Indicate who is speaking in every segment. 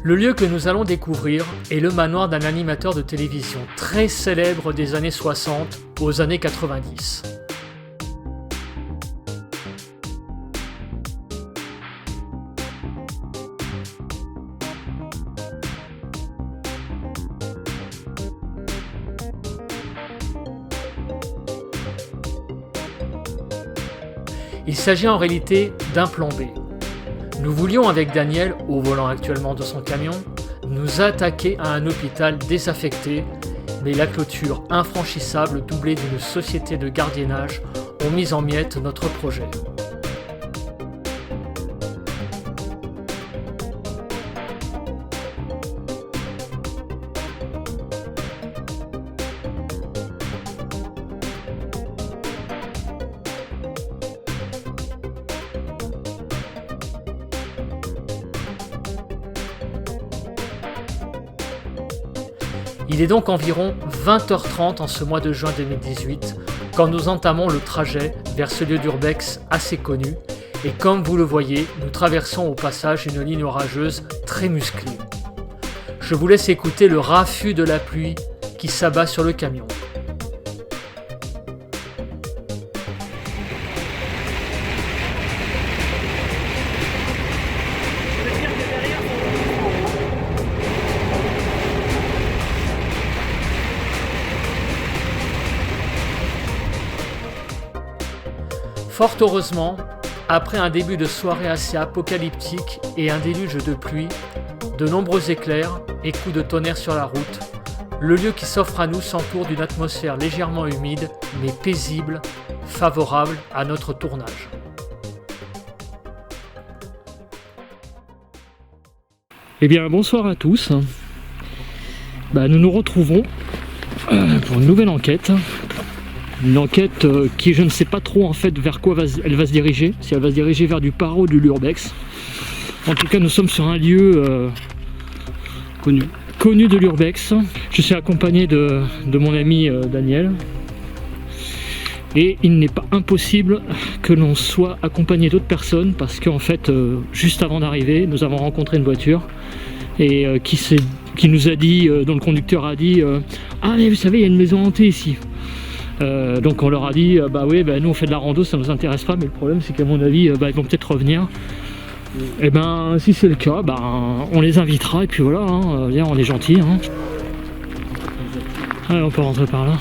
Speaker 1: Le lieu que nous allons découvrir est le manoir d'un animateur de télévision très célèbre des années 60 aux années 90. Il s'agit en réalité d'un plan B. Nous voulions avec Daniel, au volant actuellement de son camion, nous attaquer à un hôpital désaffecté, mais la clôture infranchissable doublée d'une société de gardiennage ont mis en miettes notre projet. Il est donc environ 20h30 en ce mois de juin 2018 quand nous entamons le trajet vers ce lieu d'urbex assez connu et comme vous le voyez, nous traversons au passage une ligne orageuse très musclée. Je vous laisse écouter le raffut de la pluie qui s'abat sur le camion. Fort heureusement, après un début de soirée assez apocalyptique et un déluge de pluie, de nombreux éclairs et coups de tonnerre sur la route, le lieu qui s'offre à nous s'entoure d'une atmosphère légèrement humide mais paisible, favorable à notre tournage. Eh bien bonsoir à tous, nous nous retrouvons pour une nouvelle enquête. Une enquête qui je ne sais pas trop en fait vers quoi elle va se diriger, si elle va se diriger vers du paro ou de l'urbex. En tout cas nous sommes sur un lieu connu de l'urbex. Je suis accompagné de mon ami Daniel. Et il n'est pas impossible que l'on soit accompagné d'autres personnes parce qu'en fait juste avant d'arriver nous avons rencontré une voiture et qui nous a dit, dont le conducteur a dit ah mais vous savez il y a une maison hantée ici. Donc on leur a dit nous on fait de la rando, ça nous intéresse pas, mais le problème c'est qu'à mon avis ils vont peut-être revenir. Et si c'est le cas, on les invitera et puis voilà, on est gentils. Allez, on peut rentrer par là.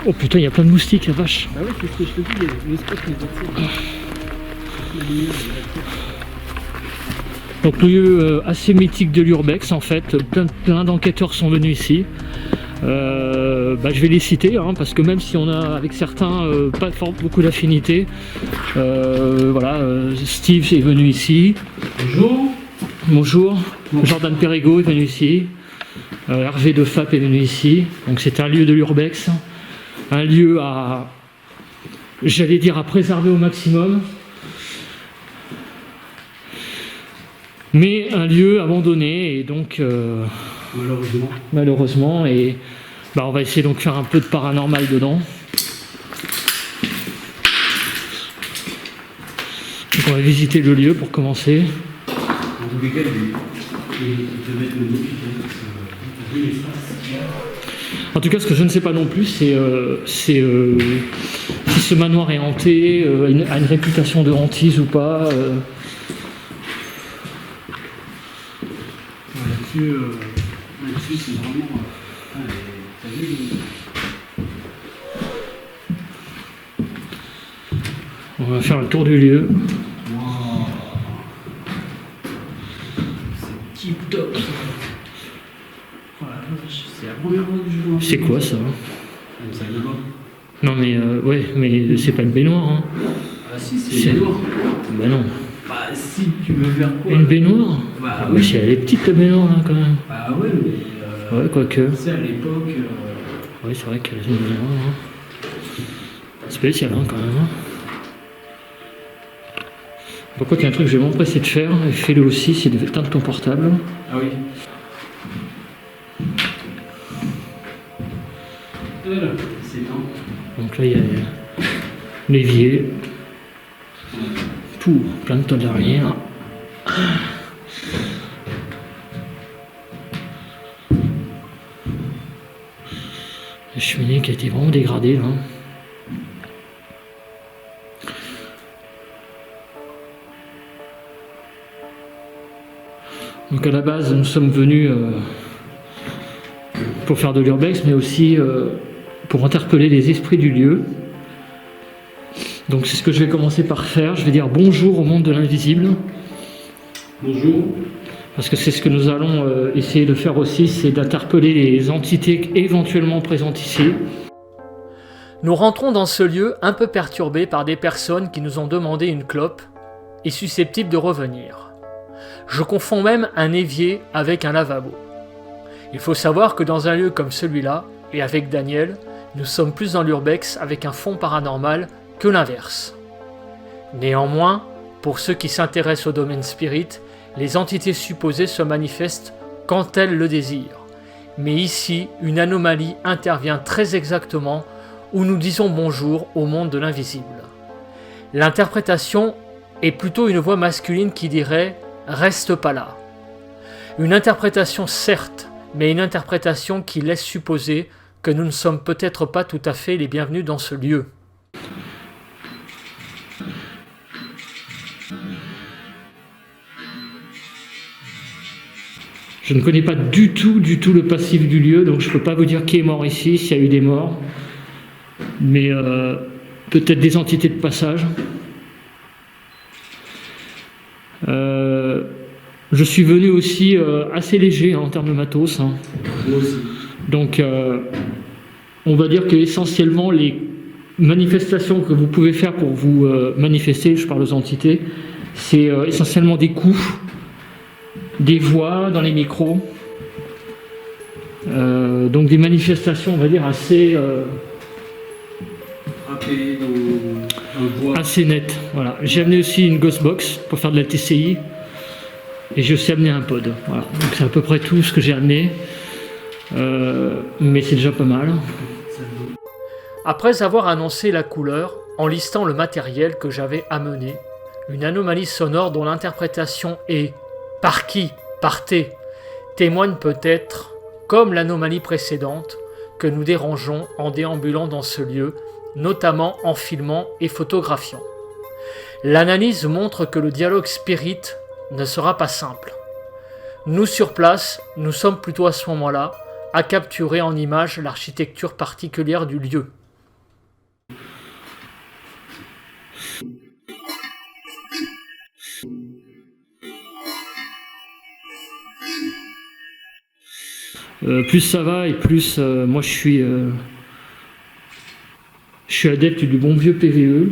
Speaker 1: Oh putain, il y a plein de moustiques, la vache. Ah ouais, c'est ce que je te dis, l'espace qui Donc le lieu assez mythique de l'urbex en fait, plein d'enquêteurs sont venus ici. Je vais les citer parce que même si on a avec certains pas beaucoup d'affinité, Steve est venu ici. Bonjour. Jordan Perrigo est venu ici. Hervé de Fap est venu ici. Donc c'est un lieu de l'urbex, un lieu à préserver au maximum, mais un lieu abandonné et donc malheureusement et on va essayer donc de faire un peu de paranormal dedans. Donc on va visiter le lieu pour commencer. En tout cas, ce que je ne sais pas non plus, c'est si ce manoir est hanté, a une réputation de hantise ou pas. Là-dessus, c'est vraiment. On va faire le tour du lieu. Wow. C'est tip top. C'est la première fois que je vois. C'est quoi ça? Une salle de bain. Non mais ouais, mais c'est pas une baignoire. Ah si, c'est une baignoire. Bah non. Bah si, tu veux faire quoi? Une baignoire? Bah oui. Elle est petite la baignoire là quand même. Bah ouais, mais. Ouais, quoique. C'est à l'époque. Oui, c'est vrai qu'elle est une baignoire. Spécial quand même. Par contre, il y a un truc que je vais m'empresser de faire, et fais-le aussi, c'est d'éteindre ton portable. Ah oui. C'est éteint. Donc là, il y a l'évier, tout, plein de tonnes d'arrière. La cheminée qui a été vraiment dégradée là. Donc à la base, nous sommes venus pour faire de l'urbex, mais aussi pour interpeller les esprits du lieu. Donc c'est ce que je vais commencer par faire. Je vais dire bonjour au monde de l'invisible.
Speaker 2: Bonjour.
Speaker 1: Parce que c'est ce que nous allons essayer de faire aussi, c'est d'interpeller les entités éventuellement présentes ici.
Speaker 3: Nous rentrons dans ce lieu un peu perturbé par des personnes qui nous ont demandé une clope et susceptibles de revenir. Je confonds même un évier avec un lavabo. Il faut savoir que dans un lieu comme celui-là, et avec Daniel, nous sommes plus dans l'urbex avec un fond paranormal que l'inverse. Néanmoins, pour ceux qui s'intéressent au domaine spirit, les entités supposées se manifestent quand elles le désirent. Mais ici, une anomalie intervient très exactement où nous disons bonjour au monde de l'invisible. L'interprétation est plutôt une voix masculine qui dirait « reste pas là ». Une interprétation certes, mais une interprétation qui laisse supposer que nous ne sommes peut-être pas tout à fait les bienvenus dans ce lieu.
Speaker 1: Je ne connais pas du tout le passif du lieu, donc je ne peux pas vous dire qui est mort ici, s'il y a eu des morts. Mais peut-être des entités de passage. Je suis venu aussi assez léger en termes de matos. Moi aussi. Donc on va dire que essentiellement les manifestations que vous pouvez faire pour vous manifester, je parle aux entités, c'est essentiellement des coups, des voix dans les micros, donc des manifestations, on va dire, assez assez nettes. Voilà. J'ai amené aussi une Ghostbox pour faire de la TCI et j'ai aussi amené un pod. Voilà. Donc c'est à peu près tout ce que j'ai amené, mais c'est déjà pas mal.
Speaker 3: Après avoir annoncé la couleur, en listant le matériel que j'avais amené, une anomalie sonore dont l'interprétation est « par qui, partez » témoigne peut-être, comme l'anomalie précédente, que nous dérangeons en déambulant dans ce lieu, notamment en filmant et photographiant. L'analyse montre que le dialogue spirit ne sera pas simple. Nous sur place, nous sommes plutôt à ce moment-là à capturer en image l'architecture particulière du lieu.
Speaker 1: Plus ça va et plus moi je suis adepte du bon vieux PVE.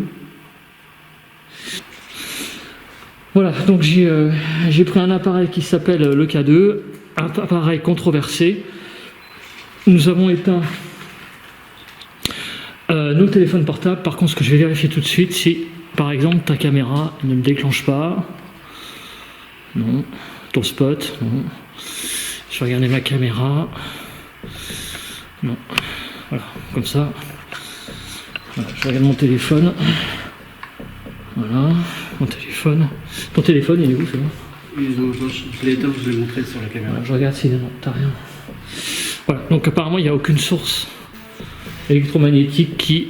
Speaker 1: Voilà, donc j'ai pris un appareil qui s'appelle le K2, un appareil controversé. Nous avons éteint nos téléphones portables. Par contre, ce que je vais vérifier tout de suite, c'est par exemple ta caméra ne me déclenche pas. Non. Ton spot, non. Je vais regarder ma caméra. Non. Voilà, comme ça. Voilà, je regarde mon téléphone. Voilà, mon téléphone. Ton téléphone, il est où, c'est bon?
Speaker 2: Je l'ai éteint, je l'ai montré sur la caméra.
Speaker 1: Voilà, je regarde si non, t'as rien. Voilà, donc apparemment, il n'y a aucune source électromagnétique qui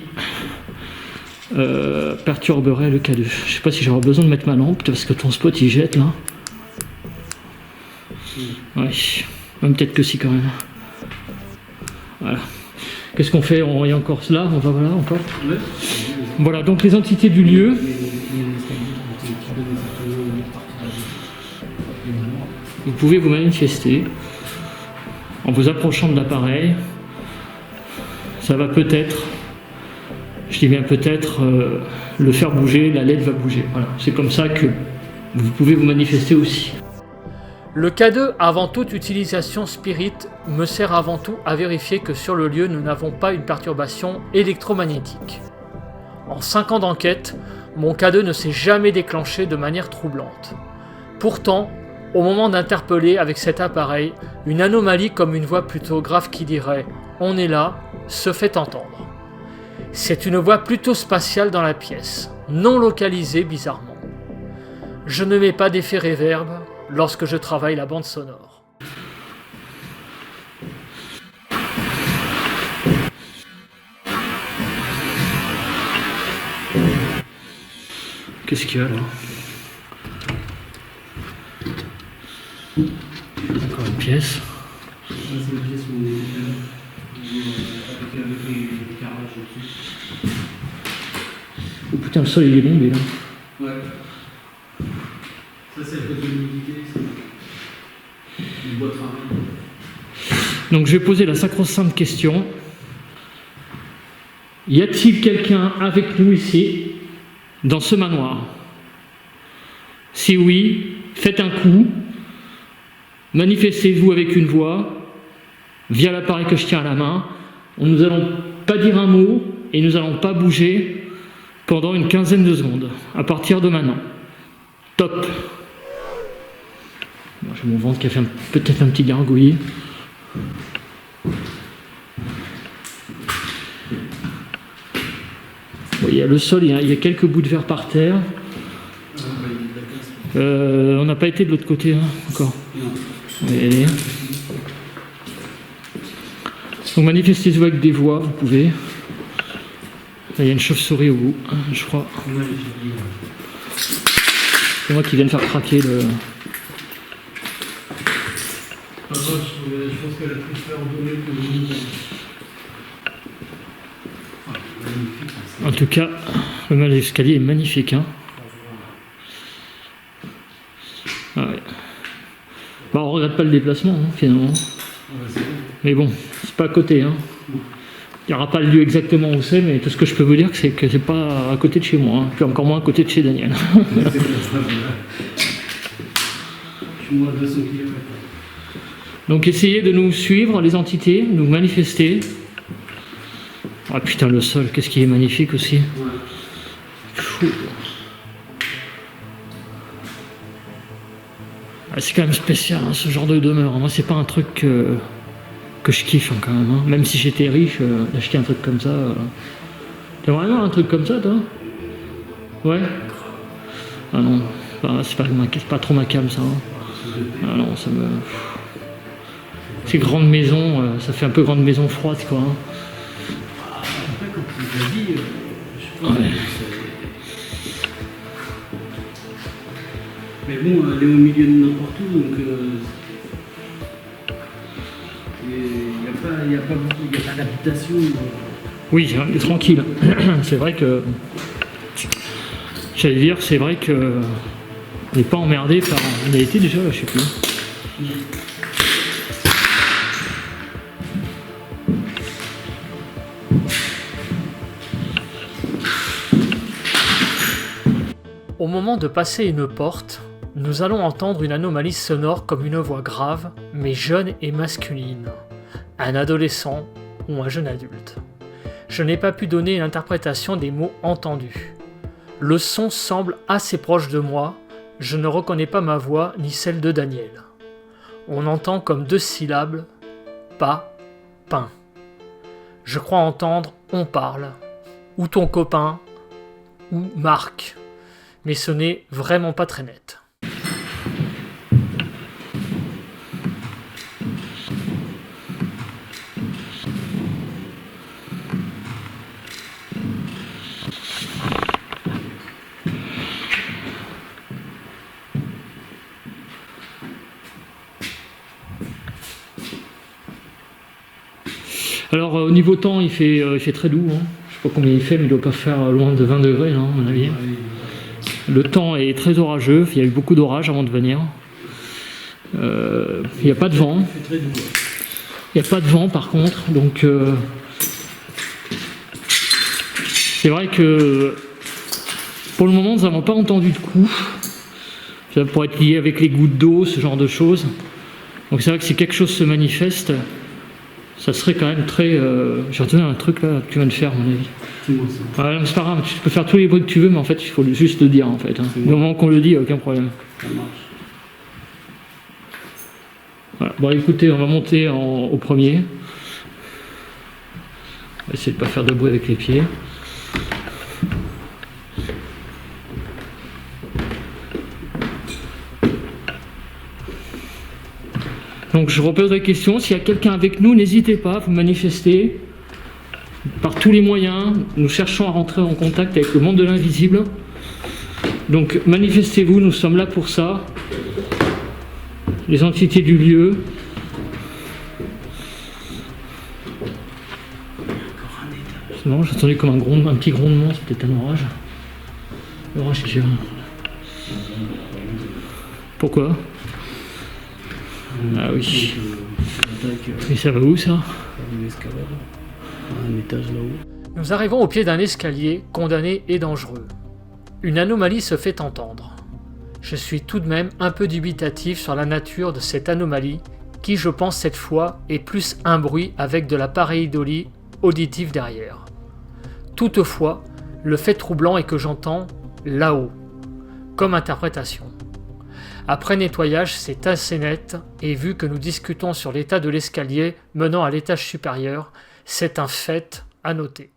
Speaker 1: perturberait le K2. Je sais pas si j'aurai besoin de mettre ma lampe, parce que ton spot, il jette, là. Ouais, peut-être que si, quand même. Voilà. Qu'est-ce qu'on fait? On est encore là? On va voilà encore. Ouais. Voilà, donc les entités du lieu. Vous pouvez vous manifester en vous approchant de l'appareil. Ça va peut-être, je dis bien peut-être, le faire bouger, la LED va bouger. Voilà, c'est comme ça que vous pouvez vous manifester aussi.
Speaker 3: Le K2, avant toute utilisation spirit, me sert avant tout à vérifier que sur le lieu, nous n'avons pas une perturbation électromagnétique. En 5 ans d'enquête, mon K2 ne s'est jamais déclenché de manière troublante. Pourtant, au moment d'interpeller avec cet appareil, une anomalie comme une voix plutôt grave qui dirait « on est là » se fait entendre. C'est une voix plutôt spatiale dans la pièce, non localisée bizarrement. Je ne mets pas d'effet reverb lorsque je travaille la bande sonore.
Speaker 1: Qu'est-ce qu'il y a là? Encore une pièce.
Speaker 2: Ça, c'est la pièce où on est avec les carrelages au-dessus.
Speaker 1: Oh putain, le sol il est bombé là.
Speaker 2: Ouais. Ça, c'est à cause de l'humidité. Du bois de travail.
Speaker 1: Donc je vais poser la sacro-sainte question. Y a-t-il quelqu'un avec nous ici, dans ce manoir? Si oui, faites un coup. Manifestez-vous avec une voix, via l'appareil que je tiens à la main. Nous n'allons pas dire un mot et nous n'allons pas bouger pendant une quinzaine de secondes, à partir de maintenant. Top. Bon, j'ai mon ventre qui a fait peut-être un petit gargouillis. Bon, il y a le sol, il y a quelques bouts de verre par terre. On n'a pas été de l'autre côté hein, encore. On va y aller. Donc manifestez-vous avec des voix, vous pouvez. Là, il y a une chauve-souris au bout, je crois. C'est moi qui viens de faire craquer le...
Speaker 2: Je pense qu'elle a plus fait ordonner que
Speaker 1: En tout cas, le mal d'escalier est magnifique. Hein. Ah ouais. Bah, on regrette pas le déplacement, hein, finalement. Mais bon, c'est pas à côté. Hein. Il n'y aura pas le lieu exactement où c'est, mais tout ce que je peux vous dire, c'est que c'est pas à côté de chez moi, hein, puis encore moins à côté de chez Daniel.
Speaker 2: Je suis moins de 200 km.
Speaker 1: Donc essayez de nous suivre, les entités, nous manifester. Ah putain, le sol, qu'est-ce qui est magnifique aussi. Fou. Ah, c'est quand même spécial, hein, ce genre de demeure. Moi, c'est pas un truc que je kiffe hein, quand même. Hein. Même si j'étais riche, d'acheter un truc comme ça. T'aimerais bien un truc comme ça, toi? Ouais. Ah non, c'est pas trop ma cam, ça. Hein. Ah non, ça me... Ces grandes maisons, ça fait un peu grande maison froide, quoi. Hein.
Speaker 2: Après, quand tu l'as dit, je pense que c'est... Mais bon, elle est au milieu de n'importe où, donc... Il n'y a pas d'habitation.
Speaker 1: Oui, elle est tranquille. C'est vrai que... J'allais dire, c'est vrai que... On n'est pas emmerdé par... On a été déjà là, je sais plus.
Speaker 3: Au moment de passer une porte, nous allons entendre une anomalie sonore comme une voix grave, mais jeune et masculine. Un adolescent ou un jeune adulte. Je n'ai pas pu donner une interprétation des mots entendus. Le son semble assez proche de moi, je ne reconnais pas ma voix ni celle de Daniel. On entend comme 2 syllabes, pas, pain. Je crois entendre on parle, ou ton copain, ou Marc. Mais ce n'est vraiment pas très net.
Speaker 1: Alors au niveau temps, il fait très doux. Hein. Je sais pas combien il fait, mais il doit pas faire loin de 20 degrés, hein, à mon avis. Le temps est très orageux, il y a eu beaucoup d'orages avant de venir. Il n'y a pas de vent. Il n'y a pas de vent par contre, donc c'est vrai que pour le moment nous n'avons pas entendu de coups. Ça pourrait être lié avec les gouttes d'eau, ce genre de choses. Donc c'est vrai que si quelque chose se manifeste, ça serait quand même très... J'ai retenu un truc là que tu viens de faire à mon avis. Ouais, c'est pas grave, tu peux faire tous les bruits que tu veux, mais en fait il faut juste le dire en fait. Hein. Du moment qu'on le dit, il n'y a aucun problème.
Speaker 2: Ça marche.
Speaker 1: Voilà. Bon écoutez, on va monter au premier. On va essayer de ne pas faire de bruit avec les pieds. Donc je repose la question, s'il y a quelqu'un avec nous, n'hésitez pas à vous manifester. Par tous les moyens, nous cherchons à rentrer en contact avec le monde de l'invisible. Donc manifestez-vous, nous sommes là pour ça. Les entités du lieu. C'est marrant, j'ai entendu comme un petit grondement, c'est peut-être un orage. L'orage qui vient. Pourquoi? Ah oui. Et ça va où ça?
Speaker 2: Un étage là-haut.
Speaker 3: Nous arrivons au pied d'un escalier condamné et dangereux. Une anomalie se fait entendre. Je suis tout de même un peu dubitatif sur la nature de cette anomalie qui, je pense cette fois, est plus un bruit avec de la pareidolie auditive derrière. Toutefois, le fait troublant est que j'entends là-haut, comme interprétation. Après nettoyage, c'est assez net, et vu que nous discutons sur l'état de l'escalier menant à l'étage supérieur, c'est un fait à noter.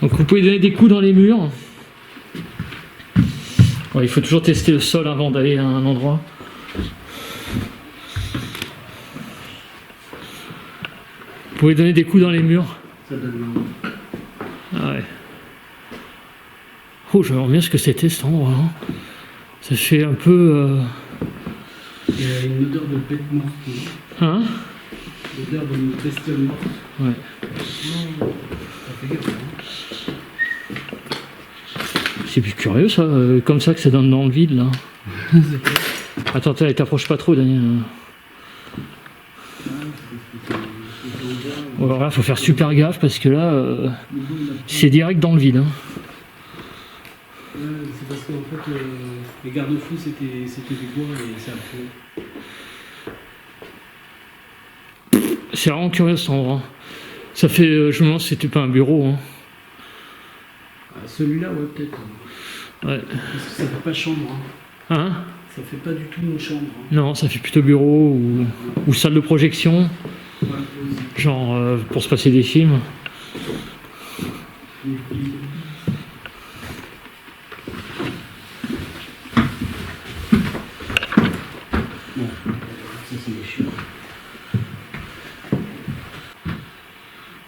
Speaker 1: Donc vous pouvez donner des coups dans les murs. Bon, il faut toujours tester le sol avant d'aller à un endroit. Vous pouvez donner des coups dans les murs.
Speaker 2: Ça donne
Speaker 1: Ah ouais. Oh, je me bien ce que c'était cet endroit. Hein. Ça fait un peu...
Speaker 2: Il y a une odeur de bête morte.
Speaker 1: Hein?
Speaker 2: L'odeur d'une bestiole morte.
Speaker 1: Ouais.
Speaker 2: Ça fait gaffe.
Speaker 1: C'est plus curieux ça, comme ça que ça donne dans le vide là. Attends, t'approches pas trop Daniel. Bon, alors là, faut faire super gaffe parce que là, c'est direct dans le vide. Hein.
Speaker 2: C'est parce qu'en fait, les garde-fous c'était du bois et c'est un peu.
Speaker 1: C'est vraiment curieux cet endroit. Ça fait, je me demande si c'était pas un bureau. Hein.
Speaker 2: Celui-là, ouais, peut-être.
Speaker 1: Ouais.
Speaker 2: Parce que ça fait pas chambre. Hein.
Speaker 1: Hein?
Speaker 2: Ça fait pas du tout une chambre. Hein.
Speaker 1: Non, ça fait plutôt bureau ou salle de projection.
Speaker 2: Ouais,
Speaker 1: Genre pour se passer des films.
Speaker 2: Bon, ça c'est les chiens.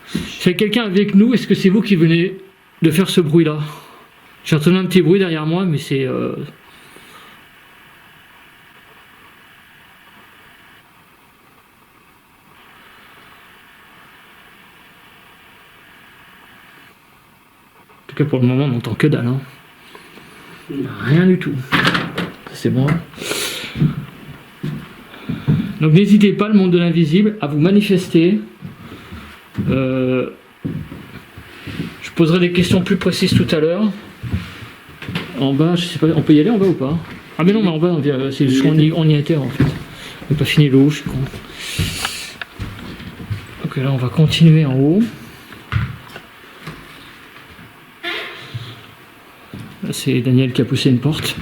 Speaker 1: S'il y a quelqu'un avec nous, est-ce que c'est vous qui venez de faire ce bruit-là? J'ai entendu un petit bruit derrière moi, mais c'est... En tout cas, pour le moment, on n'entend que dalle. Hein. Rien du tout. C'est bon. Donc n'hésitez pas, le monde de l'invisible, à vous manifester. Je poserai des questions plus précises tout à l'heure. En bas, je sais pas, on peut y aller en bas ou pas? Ah mais non, mais en bas, c'est juste on y était en fait. On n'a pas fini le haut, je suis con. Ok, là on va continuer en haut. Là c'est Daniel qui a poussé une porte.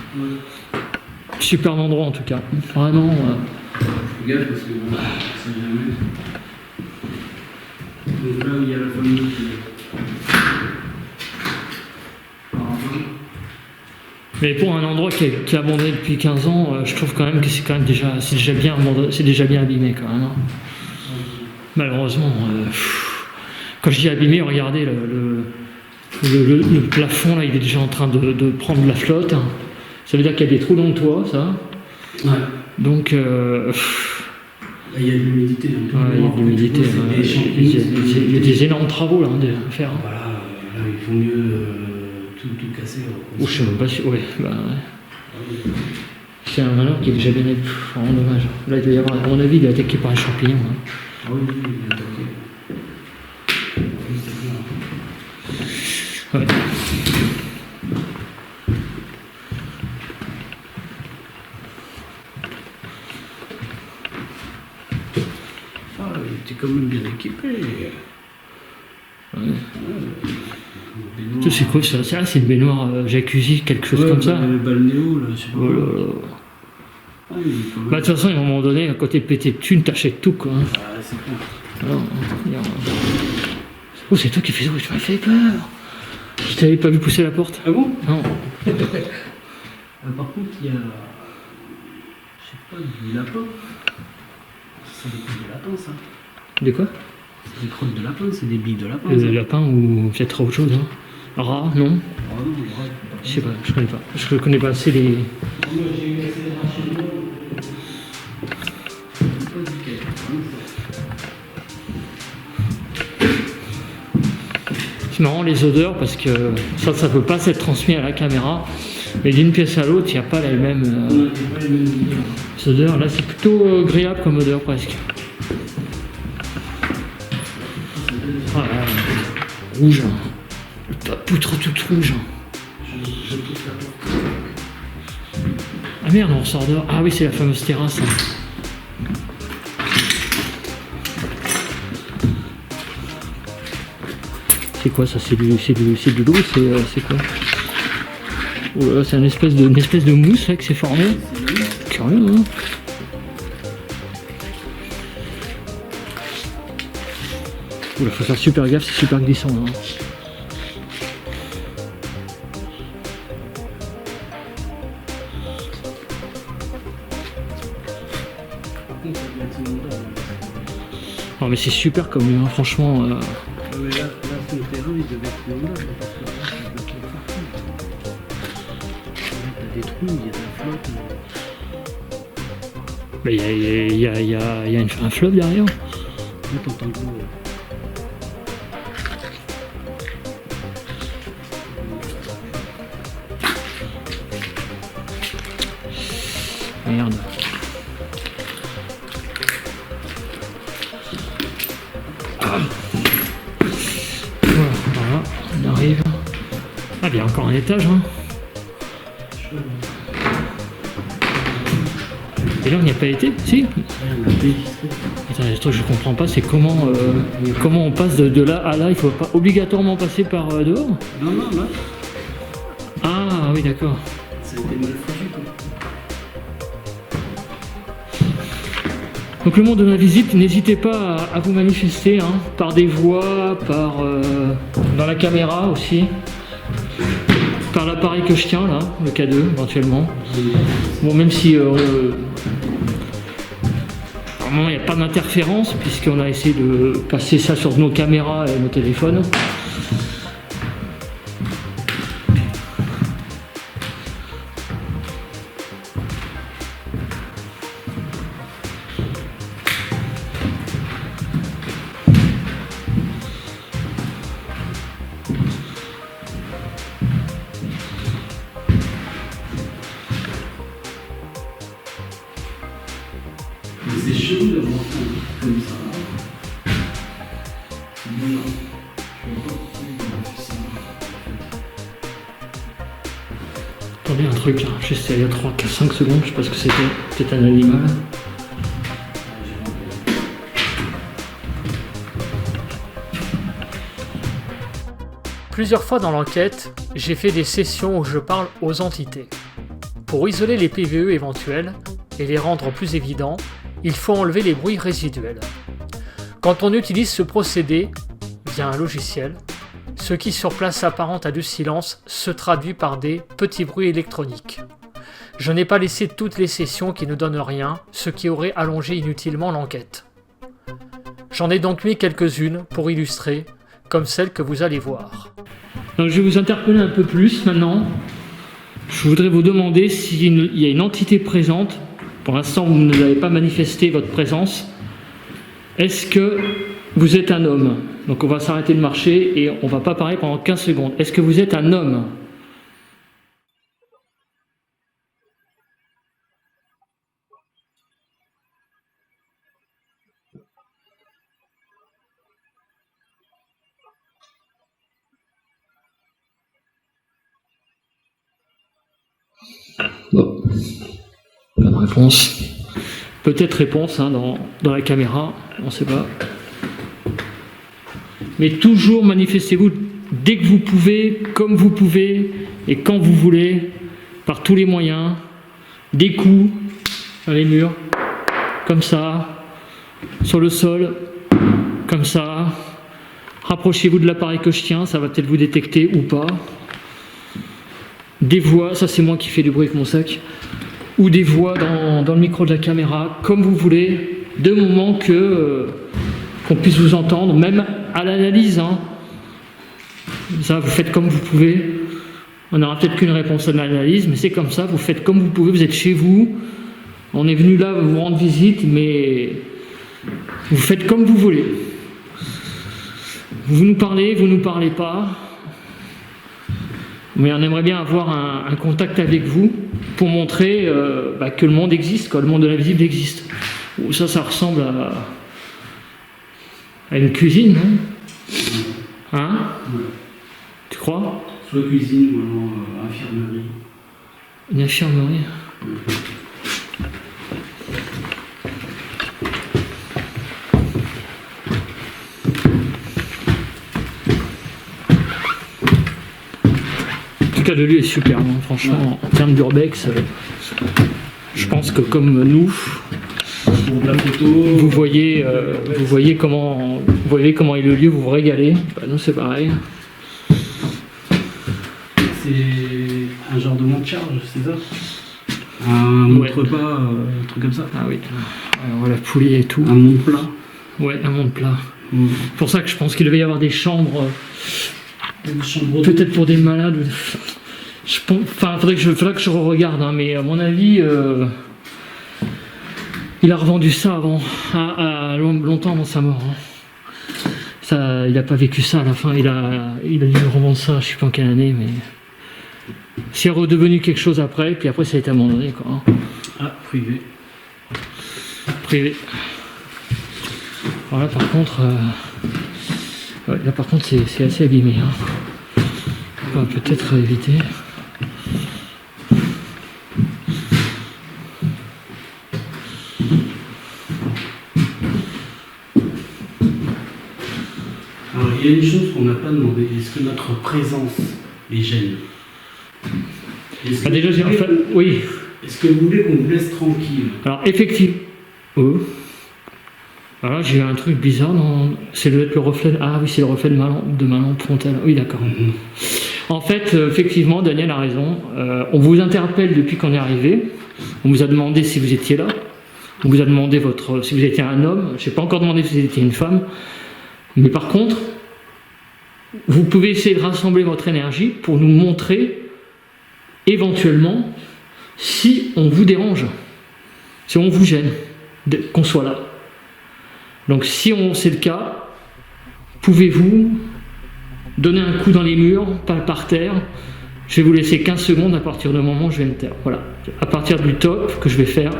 Speaker 1: Super endroit en tout cas. Vraiment.
Speaker 2: Regarde parce que bon, c'est jamais. Donc là où il y a la famille qui.
Speaker 1: Mais pour un endroit qui est abandonné depuis 15 ans, je trouve quand même que c'est quand même déjà, c'est déjà bien abandonné, c'est déjà bien abîmé quand même. Hein. Malheureusement, quand je dis abîmé, regardez le plafond là, il est déjà en train de prendre de la flotte. Hein. Ça veut dire qu'il y a des trous dans le toit, ça.
Speaker 2: Ouais.
Speaker 1: Donc
Speaker 2: il y a de l'humidité.
Speaker 1: Ouais, il y a de l'humidité. Il y a des énormes travaux là à faire. Hein.
Speaker 2: Voilà, là, il faut mieux tout casser.
Speaker 1: Ou je sais même pas si. Ouais, bah ouais. C'est un malheur qui est déjà bien attaqué. Vraiment dommage. Là, il doit y avoir, à mon avis, il est attaqué par un champignon. Hein.
Speaker 2: Ah oui, il est attaqué. Oui, c'est
Speaker 1: Ouais.
Speaker 2: bien. Ah, il était quand même bien équipé.
Speaker 1: Ouais. C'est quoi ça? C'est une baignoire jacuzzi, quelque chose comme ça?
Speaker 2: Le balnéo, là, je sais pas.
Speaker 1: Oh là là.
Speaker 2: Ah, il est quand même...
Speaker 1: Bah, de toute façon, à un moment donné, à côté de péter de thunes, t'achètes tout quoi. Hein.
Speaker 2: Ah, c'est cool.
Speaker 1: Alors, oh, c'est toi qui fais ça, tu m'as fait peur. Je t'avais pas vu pousser la porte.
Speaker 2: Ah bon?
Speaker 1: Non.
Speaker 2: Par contre, il y a. Je sais pas, du lapin. C'est des crottes de lapin, ça.
Speaker 1: De quoi?
Speaker 2: C'est des crottes de lapin, c'est des billes de lapin.
Speaker 1: Le lapin ou peut-être autre chose, hein. Rat, non?
Speaker 2: Oh non, le rat,
Speaker 1: Je sais pas, je connais pas. Je connais pas assez les...
Speaker 2: moi j'ai eu assez de rats chez moi. C'est pas nickel,
Speaker 1: C'est marrant les odeurs parce que ça peut pas s'être transmis à la caméra. Mais d'une pièce à l'autre, il n'y a pas les mêmes odeurs. Là, c'est plutôt agréable comme odeur presque. Ah, là, rouge. La poutre toute rouge. Ah merde, on sort dehors. Ah oui, c'est la fameuse terrasse. C'est quoi ça? C'est de l'eau? C'est quoi? Oh là, c'est une espèce de mousse là, qui s'est formée. Curieux, hein? Oula, faut faire super gaffe, c'est super glissant là. Non mais c'est super comme lieu, hein, franchement.
Speaker 2: Mais là, sur le terrain, il devait être inondable parce que là, c'est bloqué partout. Là, t'as des trous, il y a de la flotte.
Speaker 1: Mais il y a un fleuve derrière.
Speaker 2: Là, t'entends l'eau.
Speaker 1: Merde. Voilà, on arrive. Ah, il y a encore un étage, hein. Et là, on n'y a pas été? Si. Attends, le truc que je comprends pas, c'est comment on passe de là à là. Il faut pas obligatoirement passer par dehors?
Speaker 2: Non, non, là,
Speaker 1: Ah, oui, d'accord.
Speaker 2: ça a été mal foutu, quoi.
Speaker 1: Donc le monde de ma visite, n'hésitez pas à vous manifester, hein, par des voix, dans la caméra aussi, par l'appareil que je tiens là, le K2 éventuellement. Bon, même si normalement il n'y a pas d'interférence puisqu'on a essayé de passer ça sur nos caméras et nos téléphones.
Speaker 2: Mais c'est chelou d'avoir un comme ça. C'est bizarre. Je vois pas pourquoi il a fait ça.
Speaker 1: Attendez un truc là, juste il y a 3-5 secondes, je sais pas ce que c'était, peut-être un animal.
Speaker 3: Plusieurs fois dans l'enquête, j'ai fait des sessions où je parle aux entités. Pour isoler les PVE éventuels et les rendre plus évidents, il faut enlever les bruits résiduels. Quand on utilise ce procédé via un logiciel, ce qui sur place s'apparente à du silence se traduit par des petits bruits électroniques. Je n'ai pas laissé toutes les sessions qui ne donnent rien, ce qui aurait allongé inutilement l'enquête. J'en ai donc mis quelques-unes pour illustrer, comme celle que vous allez voir.
Speaker 1: Donc je vais vous interpeller un peu plus maintenant. Je voudrais vous demander s'il y a une entité présente. Pour l'instant, vous ne avez pas manifesté votre présence. Est-ce que vous êtes un homme? Donc on va s'arrêter de marcher et on ne va pas parler pendant 15 secondes. Est-ce que vous êtes un homme? Bon. Pas de réponse. Peut-être réponse hein, dans la caméra, on ne sait pas. Mais toujours manifestez-vous dès que vous pouvez, comme vous pouvez, et quand vous voulez, par tous les moyens. Des coups dans les murs, comme ça, sur le sol, comme ça. Rapprochez-vous de l'appareil que je tiens, ça va peut-être vous détecter ou pas. Des voix, ça c'est moi qui fais du bruit avec mon sac, ou des voix dans le micro de la caméra, comme vous voulez. deux moments qu'on puisse vous entendre, même à l'analyse. Hein. Ça, vous faites comme vous pouvez. On n'aura peut-être qu'une réponse à l'analyse, mais c'est comme ça, vous faites comme vous pouvez, vous êtes chez vous. On est venu là vous rendre visite, mais vous faites comme vous voulez. Vous nous parlez pas. Mais on aimerait bien avoir un contact avec vous pour montrer que le monde existe, le monde de l'invisible existe. Ça ressemble à une cuisine, non? Hein?
Speaker 2: Ouais.
Speaker 1: Tu crois?
Speaker 2: Soit cuisine ou alors infirmerie.
Speaker 1: Une infirmerie? En tout cas, le lieu est super, hein. Franchement, en termes d'urbex, je pense que comme nous,
Speaker 2: Pour la photo.
Speaker 1: vous voyez comment est le lieu, vous vous régalez. Nous, c'est pareil.
Speaker 2: C'est un genre de monte charge, c'est ça? Un montre-pas, un truc comme ça?
Speaker 1: Ah oui. Alors, la poulie et tout.
Speaker 2: Un monte plat?
Speaker 1: Ouais, un monde plat. C'est pour ça que je pense qu'il devait y avoir des chambres,
Speaker 2: Une chambre
Speaker 1: peut-être pour des malades. Faudrait que je regarde, hein, mais à mon avis, il a revendu ça longtemps avant sa mort. Hein. Ça, il n'a pas vécu ça à la fin. Il a dû revendre ça, je sais pas en quelle année, mais c'est redevenu quelque chose après. Puis après, ça a été abandonné, quoi. Hein.
Speaker 2: Ah, privé.
Speaker 1: Privé. Alors là, par contre, c'est assez abîmé. Hein. On va peut-être éviter.
Speaker 2: Alors, il y a une chose qu'on n'a pas demandé. Est-ce que notre présence les gêne? Est-ce que,
Speaker 1: Déjà, oui.
Speaker 2: est-ce que vous voulez qu'on vous laisse tranquille?
Speaker 1: Alors, effectivement. Voilà, j'ai un truc bizarre. C'est le reflet. Ah oui, c'est le reflet de ma lampe frontale. Oui, d'accord. En fait, effectivement, Daniel a raison. On vous interpelle depuis qu'on est arrivé. On vous a demandé si vous étiez là. On vous a demandé si vous étiez un homme. Je n'ai pas encore demandé si vous étiez une femme. Mais par contre, vous pouvez essayer de rassembler votre énergie pour nous montrer éventuellement si on vous dérange, si on vous gêne, qu'on soit là. Donc si c'est le cas, pouvez-vous donner un coup dans les murs, pas par terre? Je vais vous laisser 15 secondes à partir du moment où je vais me taire. Voilà. À partir du top que je vais faire,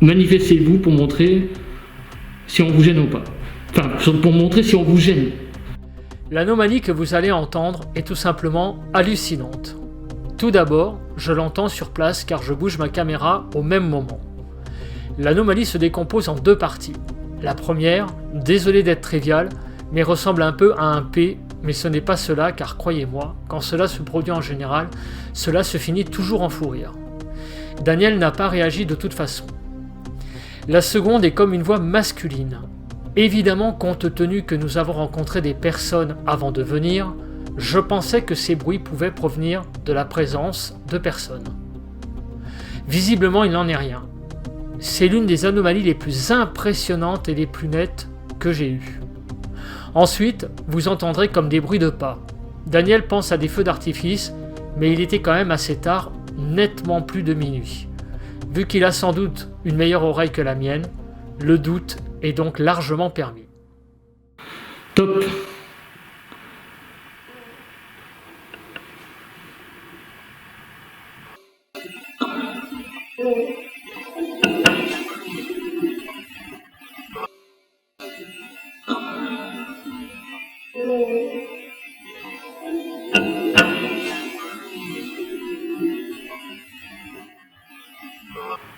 Speaker 1: manifestez-vous pour montrer si on vous gêne ou pas. Enfin, pour montrer si on vous gêne.
Speaker 3: L'anomalie que vous allez entendre est tout simplement hallucinante. Tout d'abord, je l'entends sur place car je bouge ma caméra au même moment. L'anomalie se décompose en deux parties. La première, désolé d'être trivial, mais ressemble un peu à un P, mais ce n'est pas cela car croyez-moi, quand cela se produit en général, cela se finit toujours en fou rire. Daniel n'a pas réagi de toute façon. La seconde est comme une voix masculine. Évidemment, compte tenu que nous avons rencontré des personnes avant de venir, je pensais que ces bruits pouvaient provenir de la présence de personnes. Visiblement, il n'en est rien. C'est l'une des anomalies les plus impressionnantes et les plus nettes que j'ai eues. Ensuite, vous entendrez comme des bruits de pas. Daniel pense à des feux d'artifice, mais il était quand même assez tard, nettement plus de minuit. Vu qu'il a sans doute une meilleure oreille que la mienne, le doute est donc largement permis.
Speaker 1: Top.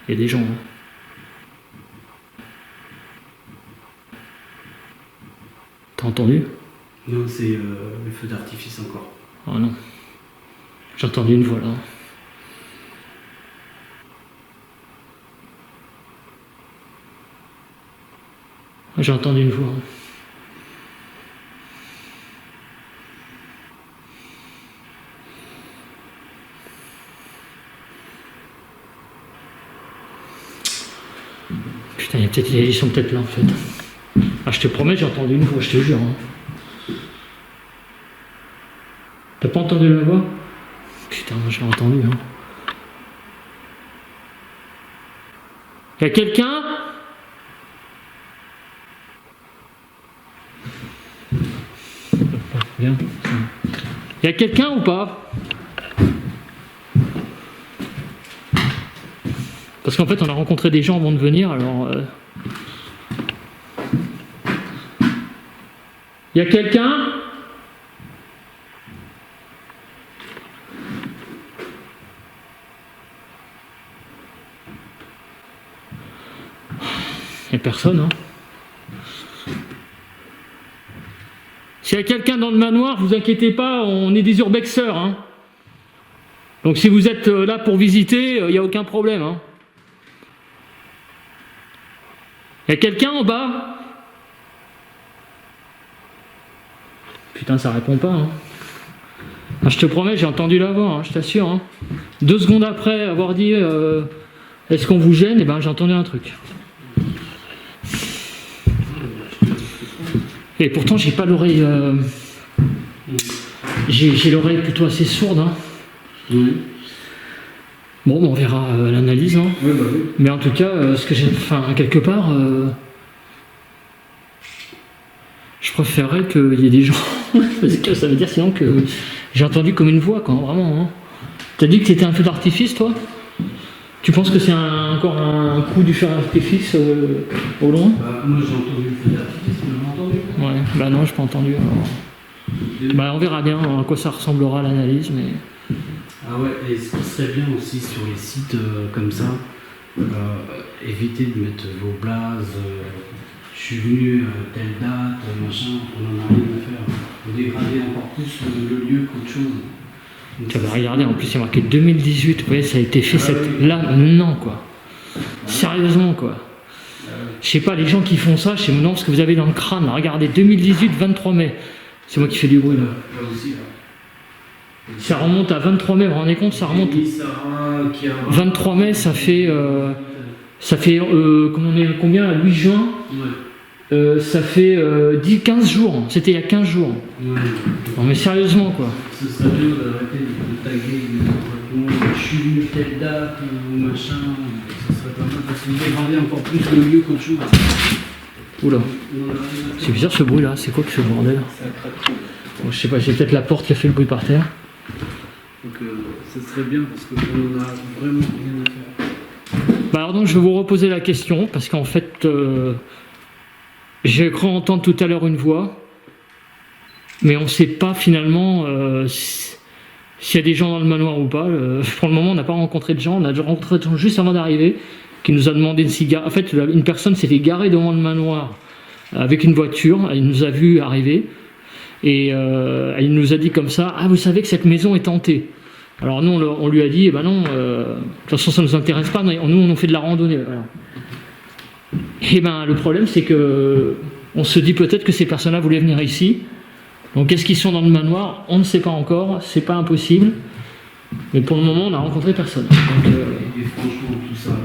Speaker 1: Il y a des gens. Hein. T'as entendu?
Speaker 2: Non, c'est le feu d'artifice encore.
Speaker 1: Oh non. J'ai entendu une voix là. J'ai entendu une voix. Putain, ils sont peut-être là en fait. Ah, je te promets, j'ai entendu une voix, je te jure. Hein. T'as pas entendu la voix? Putain, moi je l'ai entendu. Hein. Y'a quelqu'un? Bien. Y'a quelqu'un ou pas? Parce qu'en fait, on a rencontré des gens avant de venir, alors... Y a quelqu'un? Y a personne, hein. S'il y a quelqu'un dans le manoir, vous inquiétez pas, on est des urbexeurs, hein. Donc si vous êtes là pour visiter, il n'y a aucun problème, hein. Y a quelqu'un en bas? Putain, ça répond pas, hein. Ah, je te promets, j'ai entendu la voix, hein, je t'assure. Hein. 2 secondes après avoir dit est-ce qu'on vous gêne, et ben j'ai entendu un truc. Et pourtant, j'ai pas l'oreille. J'ai l'oreille plutôt assez sourde. Hein.
Speaker 2: Oui.
Speaker 1: Bon, on verra l'analyse. Hein.
Speaker 2: Oui, bah oui.
Speaker 1: Mais en tout cas, ce que j'ai. Enfin, quelque part. Je préférerais qu'il y ait des gens. Parce que ça veut dire sinon que j'ai entendu comme une voix, quoi, vraiment. Hein. T'as dit que c'était un feu d'artifice, toi? Tu penses que c'est encore un coup du feu d'artifice au loin?
Speaker 2: Bah, moi j'ai entendu le feu d'artifice, mais j'ai entendu.
Speaker 1: Ouais, bah non, j'ai pas entendu. Alors. Bah, on verra bien à quoi ça ressemblera l'analyse, mais.
Speaker 2: Ah ouais, et ce qui serait bien aussi sur les sites comme ça, évitez de mettre vos blazes. Je suis venu à telle date, machin, on n'en a rien à faire. Vous dégradez encore plus le lieu qu'autre chose.
Speaker 1: Tu vas regarder, en plus il y a marqué 2018, vous voyez, ça a été fait là, non quoi. Sérieusement quoi. Je sais pas, les gens qui font ça, je sais maintenant ce que vous avez dans le crâne. Là. Regardez, 2018, 23 mai. C'est moi qui fais du bruit là.
Speaker 2: Là aussi, là.
Speaker 1: Ça remonte à 23 mai, vous vous rendez compte? Ça remonte. 23 mai, ça fait. Combien? À 8 juin
Speaker 2: Ouais.
Speaker 1: Ça fait 15 jours. C'était il y a 15 jours.
Speaker 2: Ouais.
Speaker 1: Non mais sérieusement quoi.
Speaker 2: Ce serait bien d'arrêter de taguer je suis venu telle date ou machin. Ce serait pas mal parce que vous dégradez encore plus le lieu qu'autre chose.
Speaker 1: Oula. C'est bizarre ce bruit là, c'est quoi que ce bordel? Bon, je sais pas, j'ai peut-être la porte qui a fait le bruit par terre.
Speaker 2: Donc ce serait bien parce qu'on a vraiment rien à faire.
Speaker 1: Bah alors donc je vais vous reposer la question parce qu'en fait j'ai cru entendre tout à l'heure une voix, mais on ne sait pas finalement s'il y a des gens dans le manoir ou pas. Pour le moment on n'a pas rencontré de gens, on a rencontré des gens juste avant d'arriver qui nous a demandé une cigarette. En fait une personne s'était garée devant le manoir avec une voiture, elle nous a vu arriver et elle nous a dit comme ça: ah vous savez que cette maison est hantée. Alors nous on lui a dit eh ben non, de toute façon ça ne nous intéresse pas, nous on fait de la randonnée. Voilà. Et ben le problème c'est que on se dit peut-être que ces personnes-là voulaient venir ici. Donc est-ce qu'ils sont dans le manoir? On ne sait pas encore, c'est pas impossible. Mais pour le moment on n'a rencontré personne. Donc,
Speaker 2: et franchement tout ça,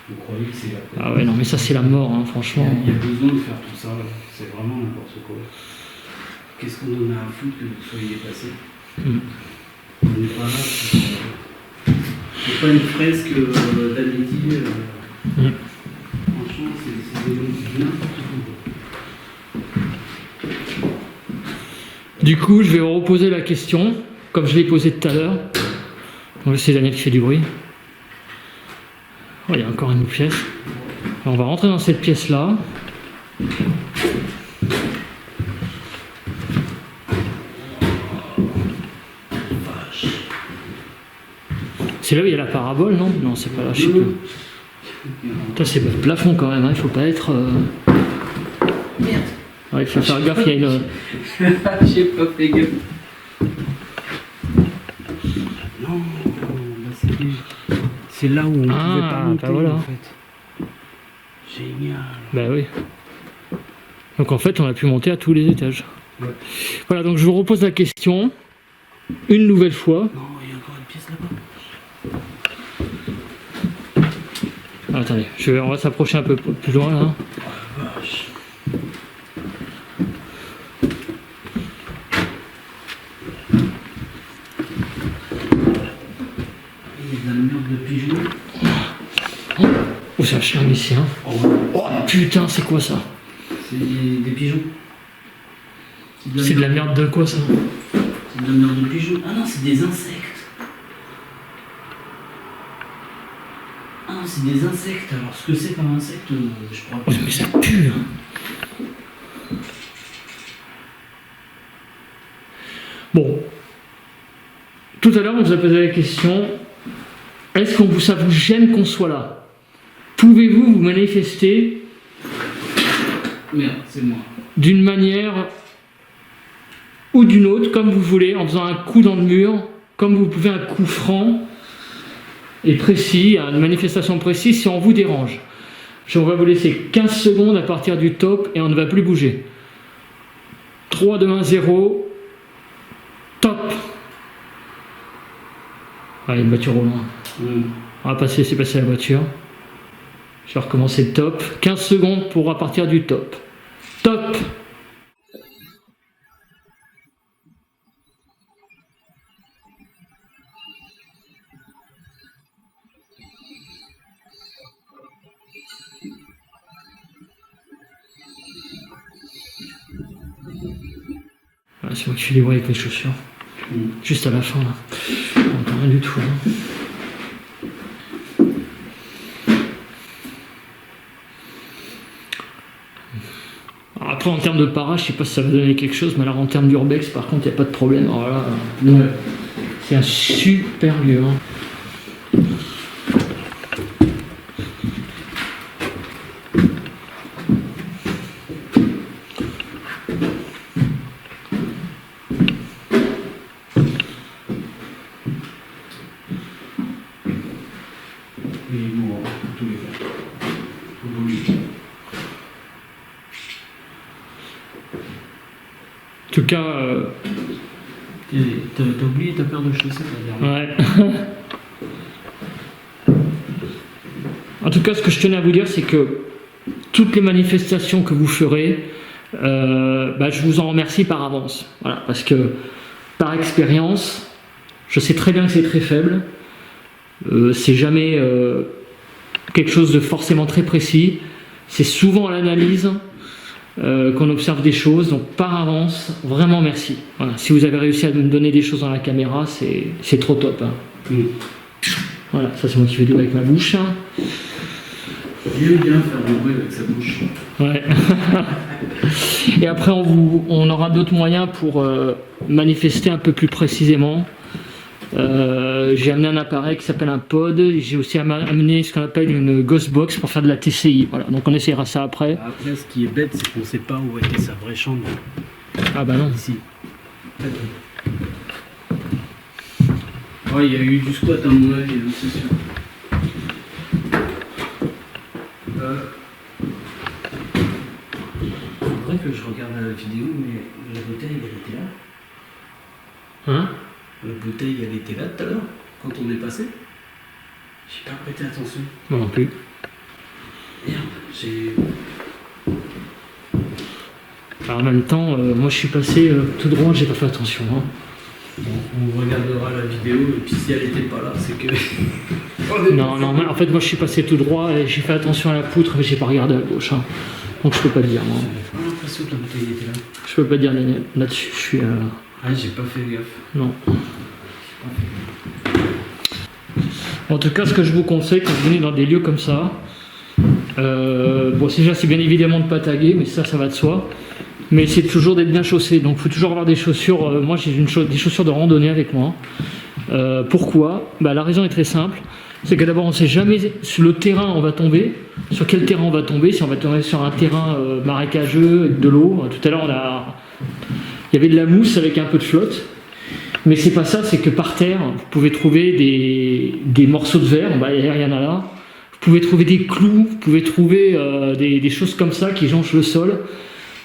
Speaker 2: vous croyez que c'est la...
Speaker 1: Ah ouais non mais ça c'est la mort hein, franchement.
Speaker 2: Il y a besoin de faire tout ça, c'est vraiment n'importe quoi. Qu'est-ce qu'on en a à foutre que vous soyez passé? On n'est pas là, c'est pas une fresque d'amitié. Franchement, c'est n'importe quoi.
Speaker 1: Du coup, je vais vous reposer la question, comme je l'ai posée tout à l'heure. Donc, c'est Daniel qui fait du bruit. Oh, il y a encore une pièce. Alors, on va rentrer dans cette pièce-là. C'est là où il y a la parabole, non? Non, c'est pas là, je sais plus. Putain, c'est le plafond quand même, hein. Il faut pas être...
Speaker 2: Merde.
Speaker 1: Ouais, il faut faire gaffe, il y a une...
Speaker 2: J'ai pas fait gaffe. Non, là c'est là où on pouvait pas monter,
Speaker 1: bah voilà.
Speaker 2: en fait. Génial.
Speaker 1: Bah oui. Donc en fait, on a pu monter à tous les étages.
Speaker 2: Ouais.
Speaker 1: Voilà, donc je vous repose la question, une nouvelle fois.
Speaker 2: Non, il y a encore une pièce là-bas.
Speaker 1: Attendez, on va s'approcher un peu plus loin là.
Speaker 2: Oh la vache. Il y a de la merde de pigeon.
Speaker 1: Oh, c'est un chien ici, hein. Oh putain, c'est quoi ça?
Speaker 2: C'est des pigeons.
Speaker 1: C'est de la merde de quoi ça?
Speaker 2: C'est de la merde de pigeon. Ah non, c'est des insectes. Ah non, c'est des insectes. Alors ce que c'est comme insecte, je crois pas.
Speaker 1: Oh, mais ça pue. Bon. Tout à l'heure, on vous a posé la question, est-ce que ça vous gêne qu'on soit là? Pouvez-vous vous manifester
Speaker 2: Merde, c'est moi.
Speaker 1: d'une manière ou d'une autre, comme vous voulez, en faisant un coup dans le mur, comme vous pouvez un coup franc et précis, une manifestation précise si on vous dérange. On va vous laisser 15 secondes à partir du top et on ne va plus bouger. 3, 2, 1, 0. Top. Allez, une voiture au loin. On va laisser passer la voiture. Je vais recommencer le top. 15 secondes pour à partir du top. Top. Voilà, c'est moi qui fais les bruits avec les chaussures. Juste à la fin là. On n'entend rien du tout. Hein. Alors après en termes de para, je sais pas si ça va donner quelque chose, mais alors en termes d'urbex par contre il n'y a pas de problème. Alors là, c'est un super lieu. Hein. En tout cas,
Speaker 2: t'as oublié ta paire de chaussettes la dernière.
Speaker 1: ouais. En tout cas, ce que je tenais à vous dire, c'est que toutes les manifestations que vous ferez, je vous en remercie par avance. Voilà, parce que par expérience, je sais très bien que c'est très faible. C'est jamais quelque chose de forcément très précis. C'est souvent à l'analyse qu'on observe des choses. Donc par avance, vraiment merci. Voilà. Si vous avez réussi à me donner des choses dans la caméra, c'est trop top. Hein. Voilà, ça c'est moi qui fais du bruit avec ma bouche. Hein.
Speaker 2: Il aime bien faire du bruit avec sa bouche.
Speaker 1: Ouais. Et après on aura d'autres moyens pour manifester un peu plus précisément. J'ai amené un appareil qui s'appelle un pod, j'ai aussi amené ce qu'on appelle une ghost box pour faire de la TCI. Voilà, donc on essaiera ça après.
Speaker 2: Après, ce qui est bête, c'est qu'on ne sait pas où était sa vraie chambre.
Speaker 1: Ah bah non.
Speaker 2: Ici. Ouais, il y a eu du squat à mon avis, hein, c'est sûr. Faudrait que je regarde la vidéo, mais la bouteille, elle était là.
Speaker 1: Hein?
Speaker 2: La bouteille, elle était là tout à l'heure, quand on est passé. J'ai pas prêté attention.
Speaker 1: Moi non plus.
Speaker 2: Merde, j'ai...
Speaker 1: Alors en même temps, moi je suis passé tout droit, j'ai pas fait attention. Hein.
Speaker 2: Bon, on regardera la vidéo, et puis si elle était pas là, c'est que...
Speaker 1: Non, en fait moi je suis passé tout droit et j'ai fait attention à la poutre, mais j'ai pas regardé à gauche. Hein. Donc je peux pas dire moi.
Speaker 2: J'ai pas l'impression que la bouteille était là.
Speaker 1: Je peux pas dire là-dessus, je suis...
Speaker 2: Ah, j'ai pas fait gaffe.
Speaker 1: Non. En tout cas, ce que je vous conseille quand vous venez dans des lieux comme ça, déjà c'est bien évidemment de pas taguer, mais ça va de soi. Mais c'est toujours d'être bien chaussé, donc il faut toujours avoir des chaussures. Moi j'ai des chaussures de randonnée avec moi. Pourquoi? La raison est très simple. C'est que d'abord on ne sait jamais sur le terrain on va tomber, sur quel terrain on va tomber, si on va tomber sur un terrain marécageux avec de l'eau. Tout à l'heure il y avait de la mousse avec un peu de flotte. Mais c'est pas ça, c'est que par terre, vous pouvez trouver des morceaux de verre, il n'y a rien là. Vous pouvez trouver des clous, vous pouvez trouver des choses comme ça qui jonchent le sol.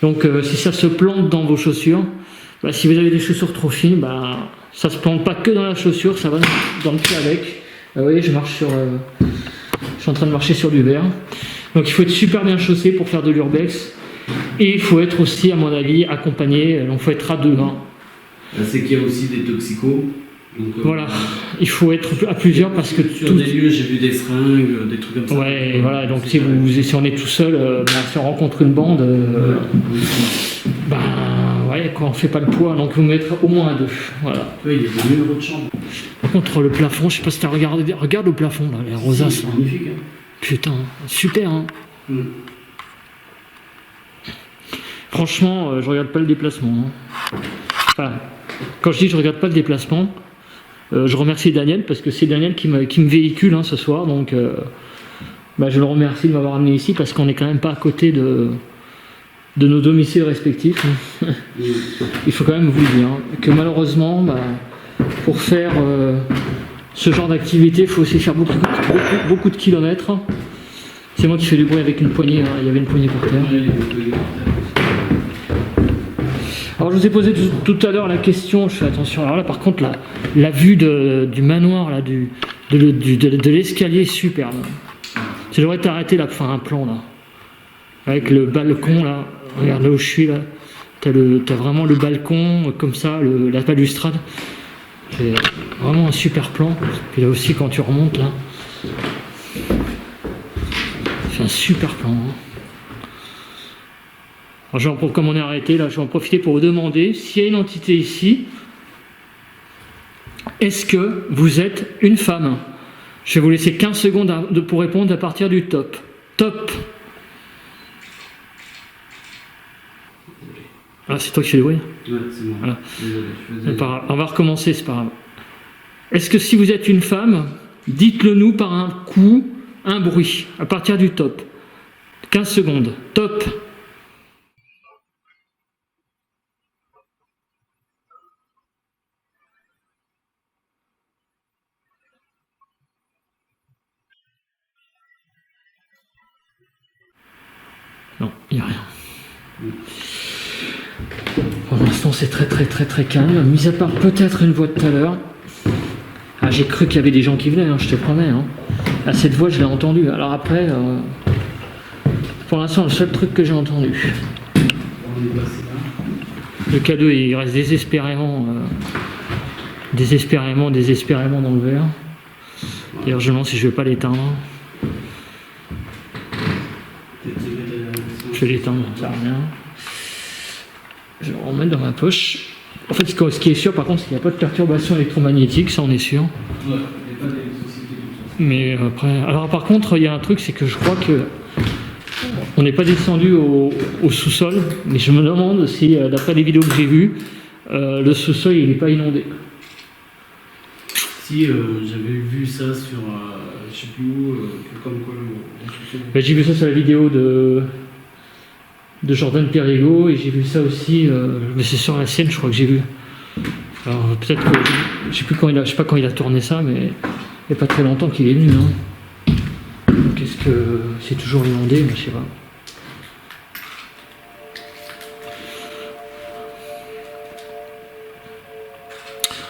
Speaker 1: Donc si ça se plante dans vos chaussures, si vous avez des chaussures trop fines, ça se plante pas que dans la chaussure, ça va dans le pied avec. Vous voyez, je marche Je suis en train de marcher sur du verre. Donc il faut être super bien chaussé pour faire de l'urbex. Et il faut être aussi, à mon avis, accompagné. Donc il faut être à deux. Hein.
Speaker 2: C'est qu'il y a aussi des toxicos. Donc,
Speaker 1: voilà, il faut être à plusieurs parce que
Speaker 2: sur des lieux, j'ai vu des seringues, des trucs comme ça.
Speaker 1: Ouais, voilà, donc si on est tout seul, si on rencontre une bande, ouais, quoi, on fait pas le poids, donc vous mettre au moins à deux. Voilà.
Speaker 2: Oui, il y a des numéros de chambre.
Speaker 1: Par contre, le plafond, je sais pas si tu as regardé, regarde le plafond, là, les rosaces.
Speaker 2: C'est magnifique. Hein.
Speaker 1: Putain, super, hein. Franchement, je regarde pas le déplacement. Hein. Enfin, quand je dis je regarde pas le déplacement, je remercie Daniel parce que c'est Daniel qui me véhicule ce soir, donc je le remercie de m'avoir amené ici parce qu'on n'est quand même pas à côté de nos domiciles respectifs. Il faut quand même vous le dire que malheureusement, pour faire ce genre d'activité, il faut aussi faire beaucoup de kilomètres. C'est moi qui fais du bruit avec une poignée, hein. Il y avait une poignée par terre. Alors je vous ai posé tout à l'heure la question, je fais attention, alors là par contre la vue du manoir, là, de l'escalier est superbe. Tu devrais t'arrêter là pour faire un plan là. Avec le balcon là, regarde là où je suis là, t'as vraiment le balcon comme ça, la balustrade. C'est vraiment un super plan. Puis là aussi quand tu remontes là, c'est un super plan. Hein. Alors, comme on est arrêté là, je vais en profiter pour vous demander s'il y a une entité ici. Est-ce que vous êtes une femme? Je vais vous laisser 15 secondes pour répondre à partir du top. Top. Ah, c'est toi qui fais le bruit?
Speaker 2: Ouais, c'est moi.
Speaker 1: Voilà.
Speaker 2: Désolé,
Speaker 1: on va recommencer, c'est pas grave. Est-ce que si vous êtes une femme, dites-le nous par un coup, un bruit, à partir du top. 15 secondes. Top. Non, il n'y a rien. Pour l'instant, c'est très calme, mis à part peut-être une voix de tout à l'heure. Ah, j'ai cru qu'il y avait des gens qui venaient, je te promets. Ah, cette voix, je l'ai entendue. Alors après, pour l'instant, le seul truc que j'ai entendu. Le K2, il reste désespérément dans le verre. D'ailleurs, je me demande si je vais pas l'éteindre. Je vais l'éteindre, ça sert à rien. Je vais le remettre dans ma poche. En fait, ce qui est sûr, par contre, c'est qu'il n'y a pas de perturbation électromagnétique, ça on est sûr.
Speaker 2: Ouais, il n'y a pas d'électricité comme ça.
Speaker 1: Mais après, alors par contre, il y a un truc, c'est que je crois que on n'est pas descendu au sous-sol, mais je me demande si, d'après les vidéos que j'ai vues, le sous-sol il n'est pas inondé.
Speaker 2: Si, j'avais vu ça sur, je sais plus où, comme quoi le sous-sol.
Speaker 1: J'ai vu ça sur la vidéo de Jordan Perrigo et j'ai vu ça aussi, mais c'est sur la sienne, je crois que j'ai vu. Alors peut-être que je sais pas quand il a tourné ça, mais il n'y a pas très longtemps qu'il est venu. Donc est-ce que c'est toujours inondé? Mais je sais pas.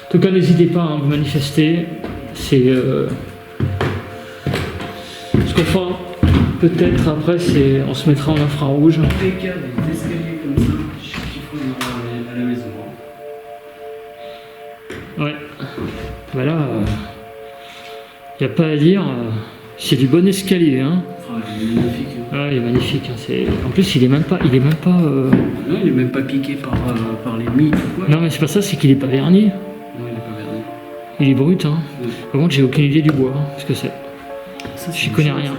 Speaker 1: En tout cas, n'hésitez pas à vous manifester. C'est ce qu'on fera. Peut-être après, on se mettra en infrarouge.
Speaker 2: Des cas, des escaliers comme ça, je sais qu'il faut y avoir à la maison.
Speaker 1: Ouais. Voilà. Il n'y a pas à dire. C'est du bon escalier. Hein.
Speaker 2: Ah, il est magnifique.
Speaker 1: Ah, il est magnifique. En plus, il est même pas.
Speaker 2: Non, il est même pas piqué par les mites ou quoi.
Speaker 1: Non, mais c'est pas ça, c'est qu'il est pas verni.
Speaker 2: Non, il est pas verni.
Speaker 1: Il est brut. Hein.
Speaker 2: Ouais.
Speaker 1: Par contre, j'ai aucune idée du bois. Ce que c'est.
Speaker 2: Ça,
Speaker 1: J'y connais rien.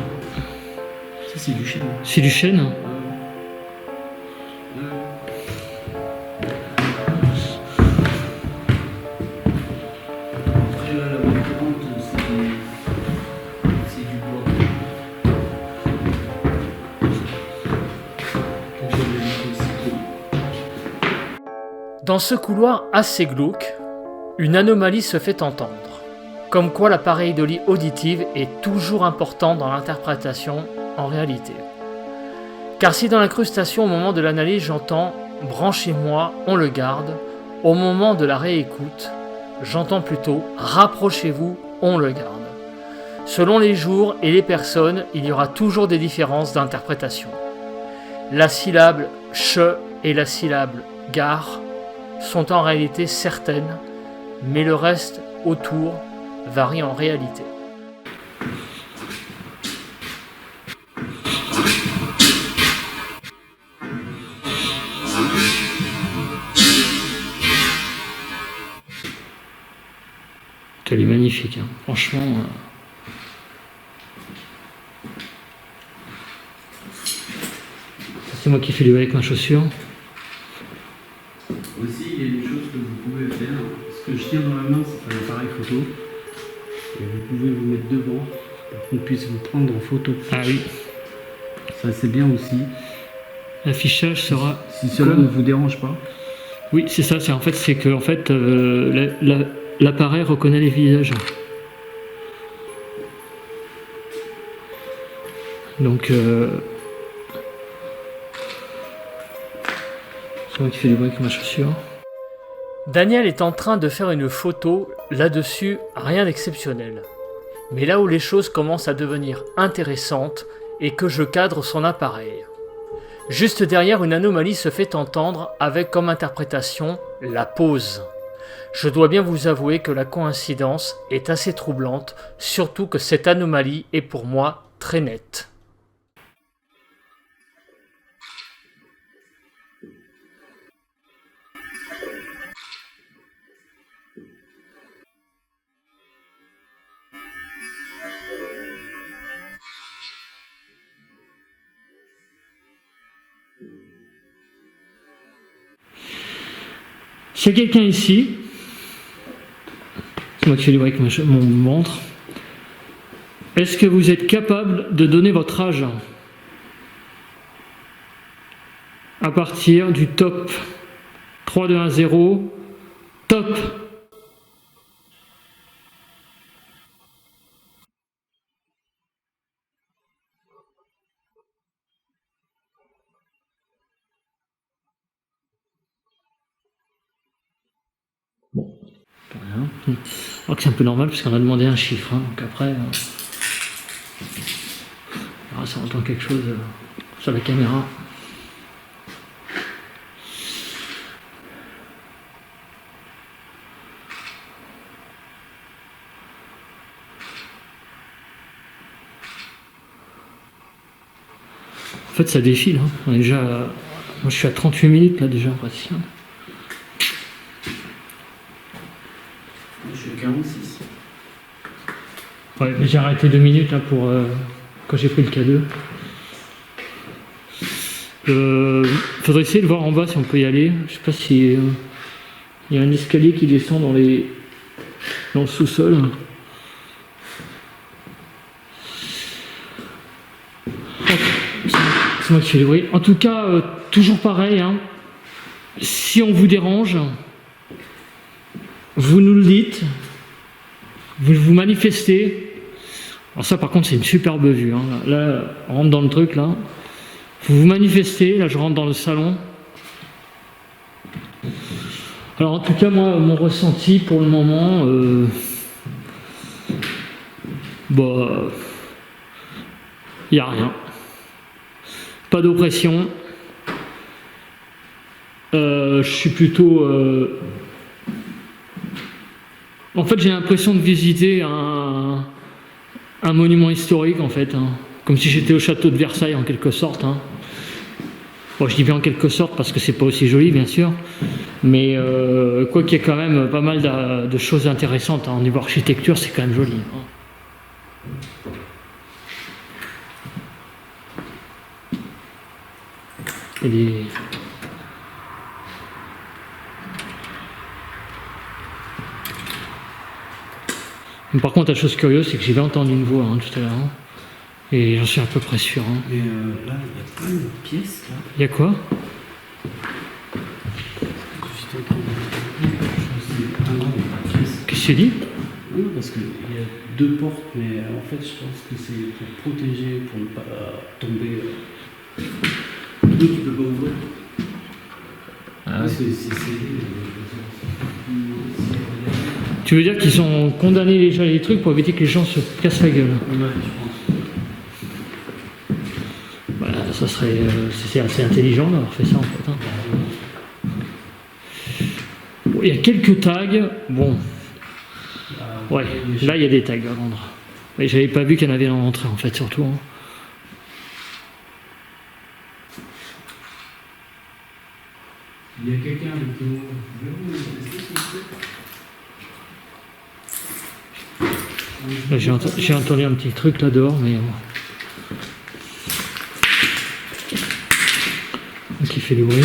Speaker 2: Ça, c'est du chêne.
Speaker 1: C'est du chêne.
Speaker 2: Après, là, la plante, c'est du bois.
Speaker 3: Dans ce couloir assez glauque, une anomalie se fait entendre. Comme quoi la pareidolie auditive est toujours importante dans l'interprétation en réalité. Car si dans l'incrustation au moment de l'analyse j'entends « branchez-moi, on le garde », au moment de la réécoute, j'entends plutôt « rapprochez-vous, on le garde ». Selon les jours et les personnes, il y aura toujours des différences d'interprétation. La syllabe « che » et la syllabe « gare » sont en réalité certaines, mais le reste autour varie en réalité.
Speaker 1: Elle est magnifique, hein. Franchement. C'est moi qui fais du avec ma chaussure.
Speaker 2: Aussi, il y a une chose que vous pouvez faire. Ce que je tiens dans la main, c'est un appareil photo. Et vous pouvez vous mettre devant pour qu'on puisse vous prendre en photo.
Speaker 1: Ah oui.
Speaker 2: Ça, c'est bien aussi.
Speaker 1: L'affichage sera.
Speaker 2: Si cela ne vous dérange pas.
Speaker 1: Oui, c'est ça. C'est que l'appareil reconnaît les visages. Donc, c'est moi qui fais du bruit avec ma chaussure.
Speaker 3: Daniel est en train de faire une photo, là-dessus, rien d'exceptionnel. Mais là où les choses commencent à devenir intéressantes et que je cadre son appareil. Juste derrière, une anomalie se fait entendre avec comme interprétation la pause. Je dois bien vous avouer que la coïncidence est assez troublante, surtout que cette anomalie est pour moi très nette.
Speaker 1: S'il y a quelqu'un ici, c'est moi qui fais du bruit avec mon montre, est-ce que vous êtes capable de donner votre âge à partir du top 3, 2, 1, 0, top. Bon, pas rien. Je crois que c'est un peu normal parce qu'on a demandé un chiffre, hein, donc après, ça entend quelque chose sur la caméra. En fait, ça défile. Hein. On est déjà, moi, je suis à 38 minutes là déjà presque.
Speaker 2: Je suis à 46.
Speaker 1: Ouais, mais j'ai arrêté 2 minutes là, pour quand j'ai pris le K2. Faudrait essayer de voir en bas si on peut y aller. Je sais pas si il y a un escalier qui descend dans le sous-sol. C'est moi qui fais le bruit. En tout cas, toujours pareil. Hein. Si on vous dérange, vous nous le dites. Vous manifestez. Alors ça, par contre, c'est une superbe vue. Hein. Là, on rentre dans le truc, là. Vous manifestez. Là, je rentre dans le salon. Alors, en tout cas, moi, mon ressenti pour le moment, il n'y a rien. Pas d'oppression. Je suis plutôt... En fait, j'ai l'impression de visiter un monument historique, en fait. Hein. Comme si j'étais au château de Versailles, en quelque sorte. Hein. Bon, je dis bien en quelque sorte, parce que c'est pas aussi joli, bien sûr. Mais quoi qu'il y ait quand même pas mal de choses intéressantes. Hein. Au niveau architecture, c'est quand même joli. Hein. Et Par contre, la chose curieuse, c'est que j'ai entendu une voix tout à l'heure. Hein. Et j'en suis à peu près sûr. Hein.
Speaker 2: Mais là, il y a pas une pièce, là.
Speaker 1: Il y a quoi? Qu'est-ce que tu dis?
Speaker 2: Non, parce qu'il y a 2 portes, mais en fait, je pense que c'est pour protéger, pour ne pas tomber. Toi, tu peux pas ouvrir.
Speaker 1: Ah ouais. Tu veux dire qu'ils ont condamné déjà les trucs pour éviter que les gens se cassent la gueule?
Speaker 2: Ouais, je pense.
Speaker 1: Voilà, ça serait. C'est assez intelligent d'avoir fait ça en fait. Hein. Bon, il y a quelques tags. Bon. Ouais, là il y a des tags à vendre. Mais j'avais pas vu qu'il y en avait dans l'entrée en fait, surtout. Hein.
Speaker 2: Il y a quelqu'un avec nous.
Speaker 1: Là, j'ai entendu un petit truc là dehors, mais. Qui fait du bruit.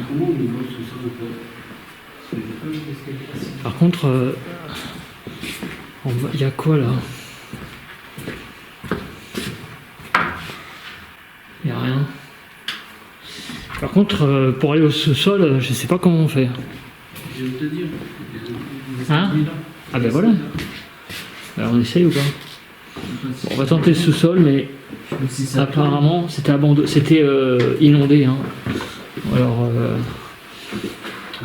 Speaker 2: Comment on voit tout ça en fait?
Speaker 1: Par contre, il y a quoi là? Il n'y a rien. Par contre, pour aller au sous-sol, je sais pas comment on fait.
Speaker 2: Je vais te dire.
Speaker 1: Hein? Ah ben voilà. Alors on essaye ou pas? Bon, on va tenter le sous-sol, mais apparemment c'était abandonné, c'était inondé. Hein. Alors.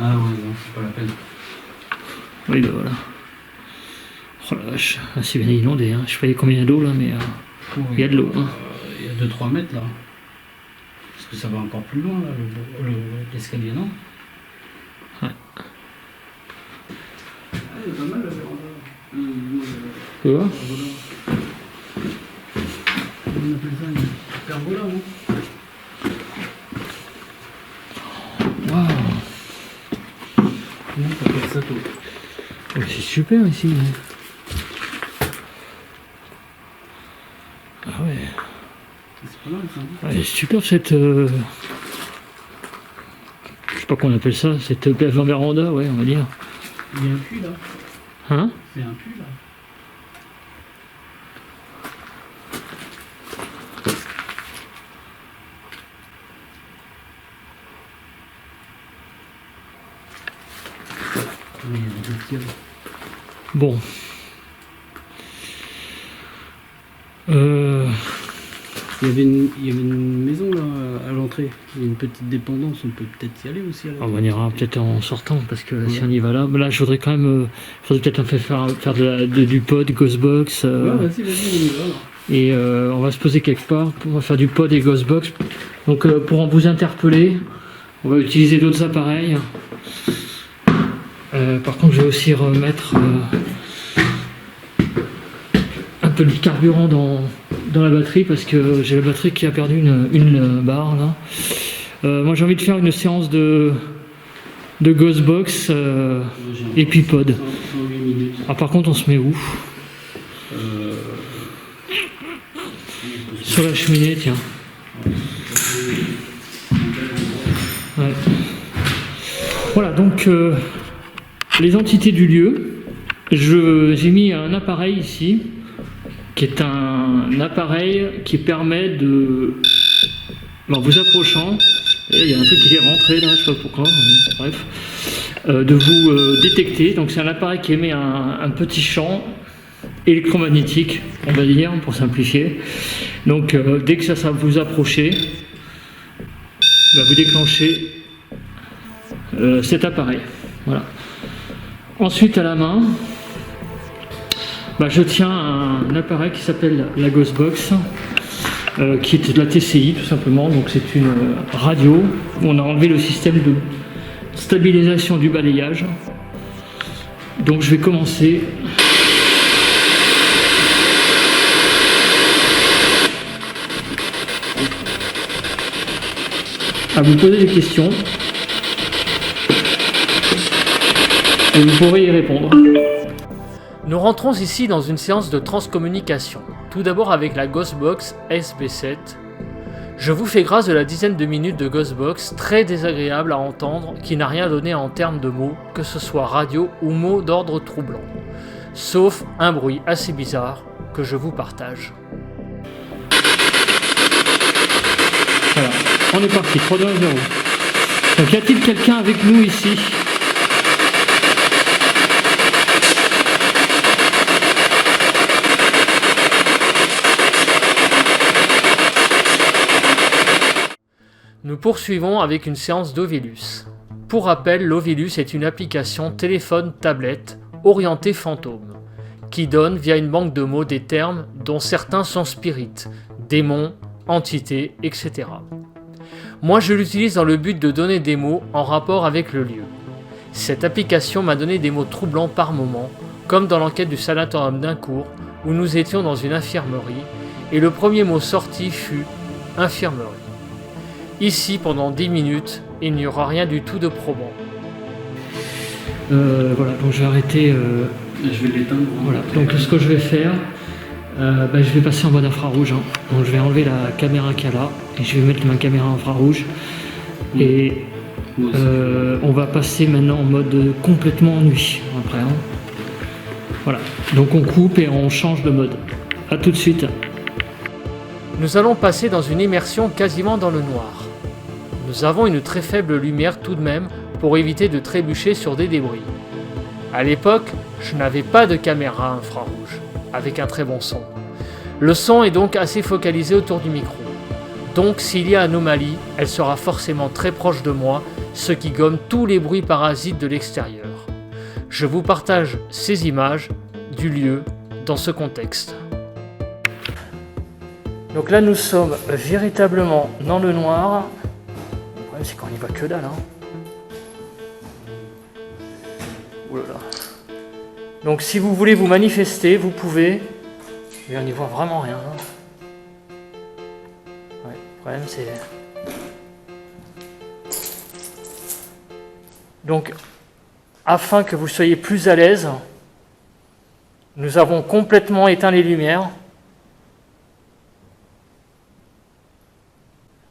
Speaker 2: Ah ouais, non, c'est pas la peine.
Speaker 1: Oui, ben voilà. Oh la vache, ah, c'est bien inondé. Hein. Je sais pas combien il y a d'eau là, mais il y a de l'eau. Hein.
Speaker 2: Il y a 2-3 mètres là. Parce que ça va encore plus loin là, l'escalier, non?
Speaker 1: Ouais.
Speaker 2: Ah, il y a pas mal la véranda.
Speaker 1: Tu vois?
Speaker 2: On appelle ça une pergola, non?
Speaker 1: Waouh!
Speaker 2: Comment t'appelles ça, toi?
Speaker 1: Oh, c'est super ici. Hein. Ah ouais.
Speaker 2: C'est pas mal ça.
Speaker 1: Ouais, c'est super cette. Je sais pas comment on appelle ça, cette véranda, ouais, on va dire.
Speaker 2: Il y a un puits là.
Speaker 1: Hein?
Speaker 2: C'est un puits là. Oui, il y a des bestioles.
Speaker 1: Bon.
Speaker 2: Il y avait une maison là à l'entrée. Il y a une petite dépendance, on peut peut-être y aller aussi. À
Speaker 1: On ira peut-être en sortant parce que si on y va là, je voudrais quand même. Faudrait peut-être faire du pod, Ghostbox.
Speaker 2: Ouais, vas-y, on y va.
Speaker 1: Et on va se poser quelque part. On va faire du pod et Ghostbox. Donc pour vous interpeller, on va utiliser d'autres appareils. Par contre, je vais aussi remettre un peu de carburant dans la batterie parce que j'ai la batterie qui a perdu une barre là. Moi j'ai envie de faire une séance de Ghostbox et puis pod.
Speaker 2: 108 minutes.
Speaker 1: Ah, par contre on se met où? Sur la cheminée, tiens. Ouais. Voilà, donc les entités du lieu. J'ai mis un appareil ici qui est un appareil qui permet de, en vous approchant, il y a un truc qui est rentré là, je sais pas pourquoi, bref, de vous détecter. Donc c'est un appareil qui émet un petit champ électromagnétique, on va dire, pour simplifier. Donc dès que ça vous approchez, vous déclenchez cet appareil. Voilà. Ensuite à la main, je tiens un appareil qui s'appelle la Ghostbox, qui est de la TCI tout simplement. Donc c'est une radio où on a enlevé le système de stabilisation du balayage. Donc je vais commencer. À vous poser des questions et vous pourrez y répondre.
Speaker 3: Nous rentrons ici dans une séance de transcommunication, tout d'abord avec la Ghostbox SB7. Je vous fais grâce de la dizaine de minutes de Ghostbox très désagréable à entendre qui n'a rien donné en termes de mots, que ce soit radio ou mots d'ordre troublant, sauf un bruit assez bizarre que je vous partage.
Speaker 1: Voilà, on est parti, 3, 2, 1, 0. Donc y a-t-il quelqu'un avec nous ici ?
Speaker 3: Nous poursuivons avec une séance d'Ovilus. Pour rappel, l'Ovilus est une application téléphone-tablette orientée fantôme, qui donne via une banque de mots des termes dont certains sont spirites, démons, entités, etc. Moi je l'utilise dans le but de donner des mots en rapport avec le lieu. Cette application m'a donné des mots troublants par moments, comme dans l'enquête du sanatorium d'Incourt, où nous étions dans une infirmerie, et le premier mot sorti fut « infirmerie ». Ici, pendant 10 minutes, il n'y aura rien du tout de probant.
Speaker 1: Voilà, donc je vais arrêter.
Speaker 2: Je vais l'éteindre.
Speaker 1: Voilà, donc ce que je vais faire, je vais passer en mode infrarouge. Hein. Donc je vais enlever la caméra qu'il y a là, et je vais mettre ma caméra infrarouge. Et on va passer maintenant en mode complètement nuit après. Hein. Voilà, donc on coupe et on change de mode. A tout de suite.
Speaker 3: Nous allons passer dans une immersion quasiment dans le noir. Nous avons une très faible lumière tout de même pour éviter de trébucher sur des débris. À l'époque, je n'avais pas de caméra infrarouge, avec un très bon son. Le son est donc assez focalisé autour du micro. Donc s'il y a anomalie, elle sera forcément très proche de moi, ce qui gomme tous les bruits parasites de l'extérieur. Je vous partage ces images du lieu dans ce contexte. Donc là nous sommes véritablement dans le noir. Le problème c'est qu'on n'y voit que dalle. Hein. Ouh là là. Donc si vous voulez vous manifester, vous pouvez. Mais on n'y voit vraiment rien. Hein. Ouais, le problème c'est... Donc, afin que vous soyez plus à l'aise, nous avons complètement éteint les lumières.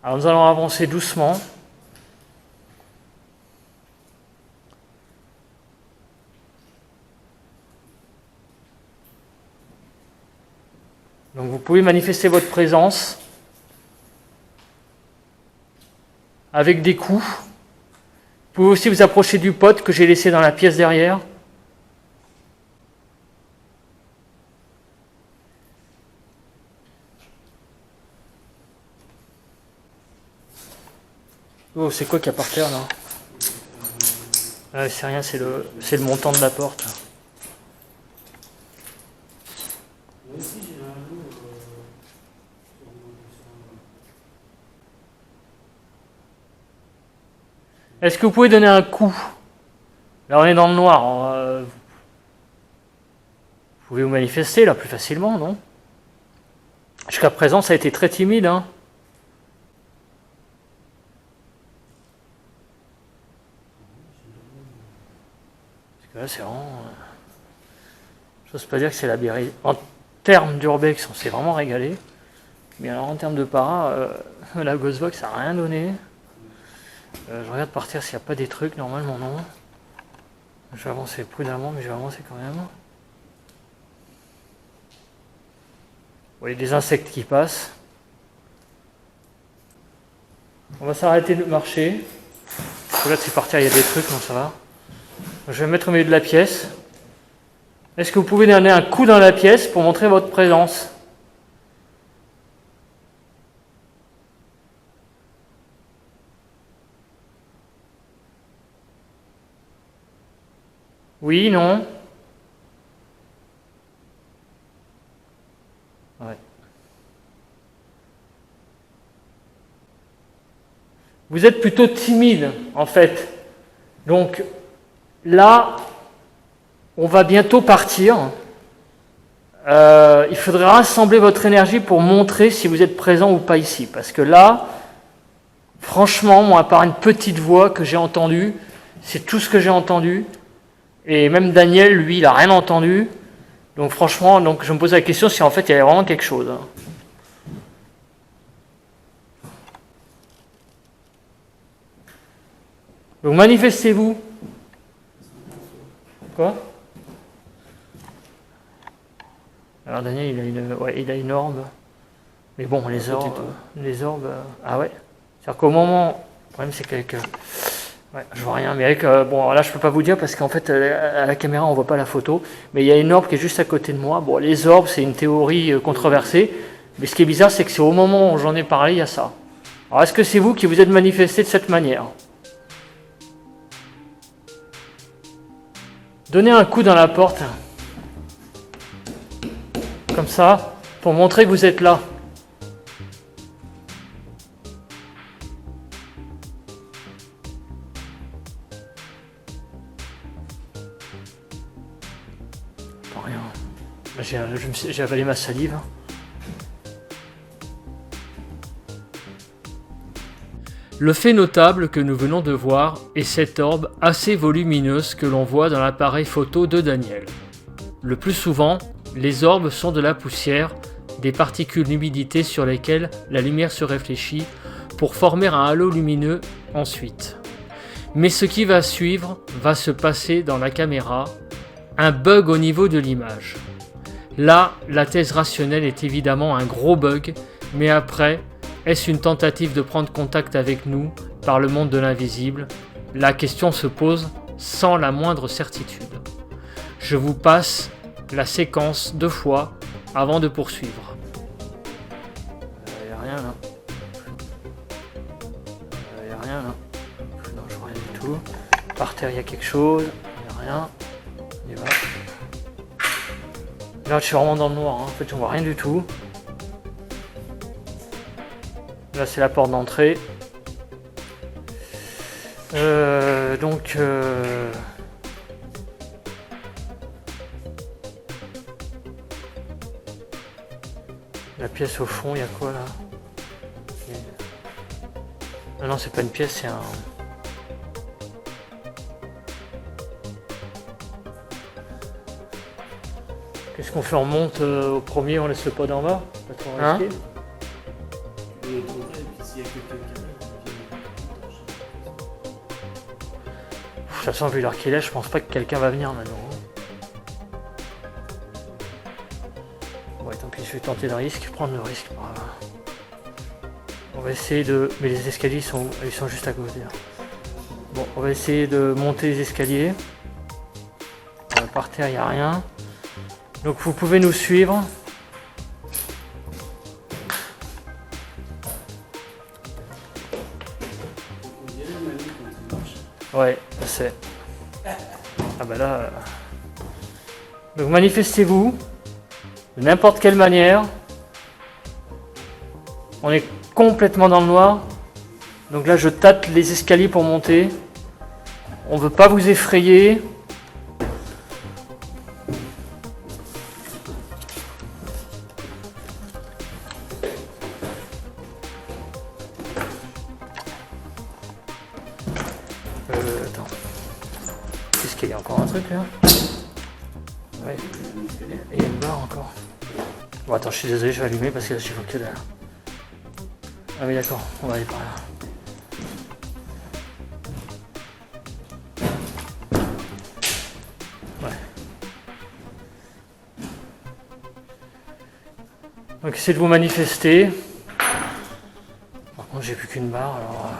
Speaker 3: Alors nous allons avancer doucement. Donc vous pouvez manifester votre présence avec des coups. Vous pouvez aussi vous approcher du pote que j'ai laissé dans la pièce derrière. Oh, c'est quoi qu'il y a par terre là? C'est rien, c'est le montant de la porte. Est-ce que vous pouvez donner un coup? Là on est dans le noir. Vous pouvez vous manifester là plus facilement, non? Jusqu'à présent ça a été très timide, hein. Là, c'est vraiment... J'ose pas dire que c'est la bière. En termes d'urbex, on s'est vraiment régalé. Mais alors en termes de para, la Ghostbox, ça n'a rien donné. Je regarde par terre s'il n'y a pas des trucs, normalement non. Je vais avancer prudemment, mais je vais avancer quand même. Vous voyez des insectes qui passent. On va s'arrêter de marcher. Là, c'est par terre, il y a des trucs, non ça va. Je vais me mettre au milieu de la pièce. Est-ce que vous pouvez donner un coup dans la pièce pour montrer votre présence? Oui, non? Ouais. Vous êtes plutôt timide, en fait. Donc, là, on va bientôt partir. Il faudrait rassembler votre énergie pour montrer si vous êtes présent ou pas ici. Parce que là, franchement, moi, à part une petite voix que j'ai entendue, c'est tout ce que j'ai entendu. Et même Daniel, lui, il n'a rien entendu. Donc franchement, je me pose la question si en fait il y avait vraiment quelque chose. Donc manifestez-vous. Quoi? Alors Daniel, il a une orbe. Mais bon, les orbes... ah ouais. C'est-à-dire qu'au moment... Le problème, c'est qu'avec... ouais, je vois rien, mais avec... bon, là, je peux pas vous dire, parce qu'en fait, à la caméra, on voit pas la photo. Mais il y a une orbe qui est juste à côté de moi. Bon, les orbes, c'est une théorie controversée. Mais ce qui est bizarre, c'est que c'est au moment où j'en ai parlé, il y a ça. Alors, est-ce que c'est vous qui vous êtes manifesté de cette manière? Donnez un coup dans la porte. Comme ça, pour montrer que vous êtes là. Pas rien. J'ai avalé ma salive. Le fait notable que nous venons de voir est cette orbe assez volumineuse que l'on voit dans l'appareil photo de Daniel. Le plus souvent, les orbes sont de la poussière, des particules d'humidité sur lesquelles la lumière se réfléchit pour former un halo lumineux ensuite. Mais ce qui va suivre va se passer dans la caméra, un bug au niveau de l'image. Là, la thèse rationnelle est évidemment un gros bug, mais après, est-ce une tentative de prendre contact avec nous par le monde de l'invisible? La question se pose sans la moindre certitude. Je vous passe la séquence 2 fois avant de poursuivre. Y a rien là. Y a rien là. Non, je vois rien du tout. Par terre, il y a quelque chose. Y a rien. On y va. Là, je suis vraiment dans le noir. En fait, on voit rien du tout. Là, c'est la porte d'entrée. La pièce au fond, il y a quoi là? Ah non, c'est pas une pièce, c'est un... Qu'est-ce qu'on fait? On monte au premier, on laisse le pod en bas? Pas trop risqué. De toute façon, vu l'heure qu'il est, je pense pas que quelqu'un va venir maintenant. Ouais, tant pis, je vais tenter le risque, prendre le risque. On va essayer de... Mais les escaliers, ils sont juste à côté. Bon, on va essayer de monter les escaliers. Par terre, il n'y a rien. Donc, vous pouvez nous suivre. Ouais, je sais. Ah bah là... Donc manifestez-vous de n'importe quelle manière. On est complètement dans le noir. Donc là je tâte les escaliers pour monter. On veut pas vous effrayer. Attends. Qu'est-ce qu'il y a encore un truc là? Ouais. Et il y a une barre encore. Bon attends, je suis désolé, je vais allumer parce que là je vois que là. Ah oui d'accord, on va aller par là. Ouais. Donc essayez de vous manifester. Par contre j'ai plus qu'une barre alors...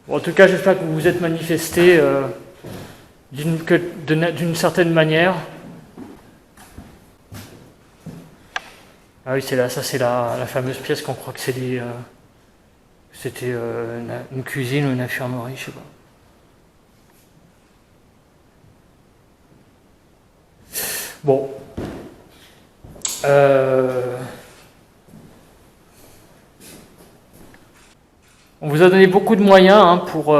Speaker 3: Bon, en tout cas, j'espère que vous vous êtes manifesté d'une certaine manière. Ah oui, c'est là, ça c'est la fameuse pièce qu'on croit que c'est c'était une cuisine ou une infirmerie, je sais pas. Bon. On vous a donné beaucoup de moyens pour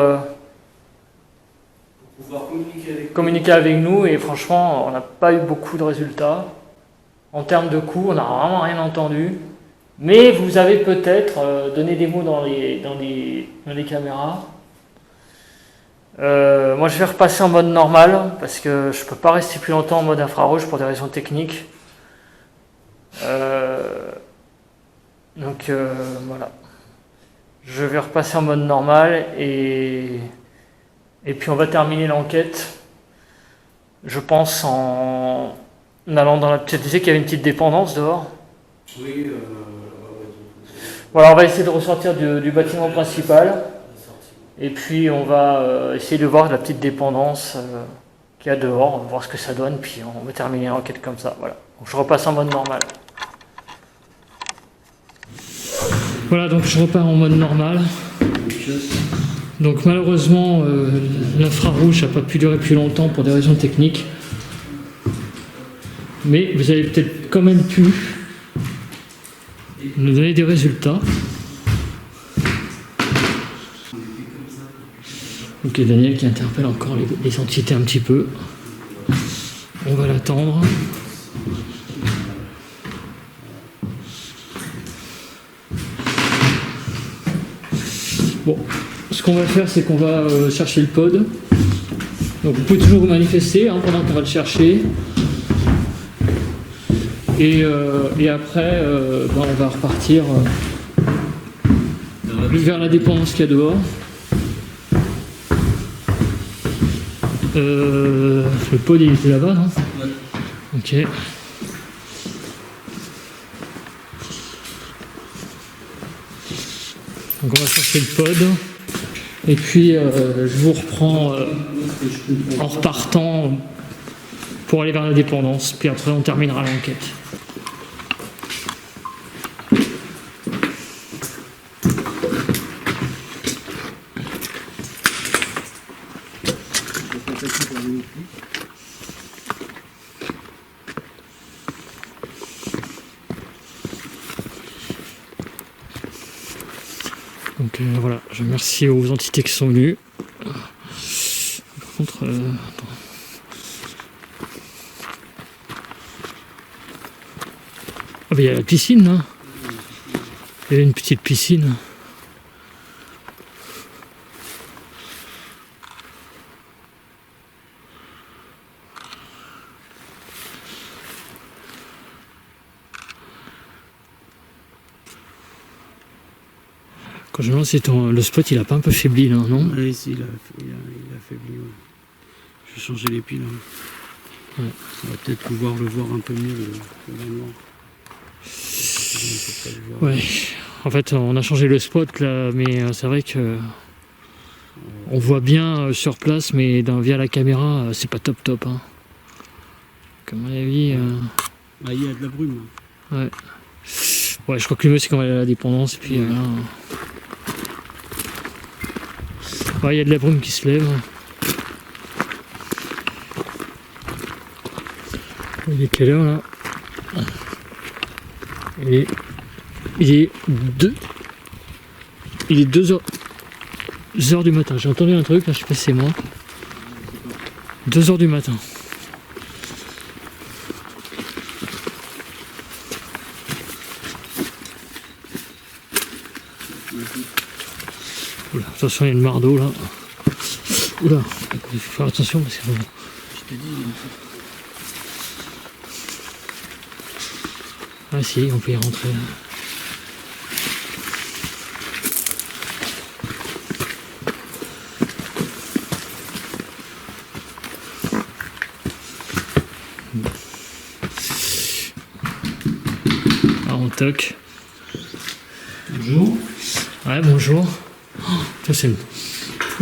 Speaker 2: pouvoir
Speaker 3: communiquer avec nous et franchement, on n'a pas eu beaucoup de résultats. En termes de coûts, on n'a vraiment rien entendu. Mais vous avez peut-être donné des mots dans les caméras. Moi, je vais repasser en mode normal parce que je ne peux pas rester plus longtemps en mode infrarouge pour des raisons techniques. Donc voilà. Je vais repasser en mode normal et puis on va terminer l'enquête. Je pense en allant dans la... Tu disais qu'il y avait une petite dépendance dehors.
Speaker 2: Oui.
Speaker 3: Voilà, on va essayer de ressortir du bâtiment principal. Et puis on va essayer de voir la petite dépendance qu'il y a dehors, on va voir ce que ça donne, puis on va terminer l'enquête comme ça. Voilà. Donc je repasse en mode normal. Voilà, donc je repars en mode normal. Donc malheureusement, l'infrarouge n'a pas pu durer plus longtemps pour des raisons techniques. Mais vous avez peut-être quand même pu nous donner des résultats. Ok, Daniel qui interpelle encore les entités un petit peu. On va l'attendre. Bon, ce qu'on va faire, c'est qu'on va chercher le pod. Donc vous pouvez toujours vous manifester pendant qu'on va le chercher. Et après, on va repartir vers la dépendance qu'il y a dehors. Le pod il était là-bas, non? Ouais. Ok. Donc on va chercher le pod. Et puis je vous reprends en repartant pour aller vers la dépendance. Puis après on terminera l'enquête. Donc voilà, je remercie aux entités qui sont venues. Par contre, attends. Ah bah il y a la piscine là. Il y a une petite piscine. Quand je me demande si le spot il a pas un peu faibli là, non?
Speaker 2: Oui, si, il a faibli. Ouais. Je vais changer les piles. Ouais. On va peut-être pouvoir le voir un peu mieux le noir.
Speaker 1: Ouais, en fait on a changé le spot là, mais c'est vrai que on voit bien sur place, mais via la caméra c'est pas top. Hein. Comme à mon avis.
Speaker 2: Ah, il y a de la brume.
Speaker 1: Ouais. Ouais, je crois que le mieux c'est qu'on va aller à la dépendance et puis là. Ouais, il y a de la brume qui se lève. Il est quelle heure là? Il est 2h du matin. J'ai entendu un truc là, je sais pas si c'est moi. 2h du matin. Oula, attention, il y a une mare d'eau là. Oula, il faut faire attention parce que.
Speaker 2: Je t'ai dit.
Speaker 1: Ah si, on peut y rentrer. Ah, on toque.
Speaker 2: Bonjour.
Speaker 1: Ouais, bonjour. Oh,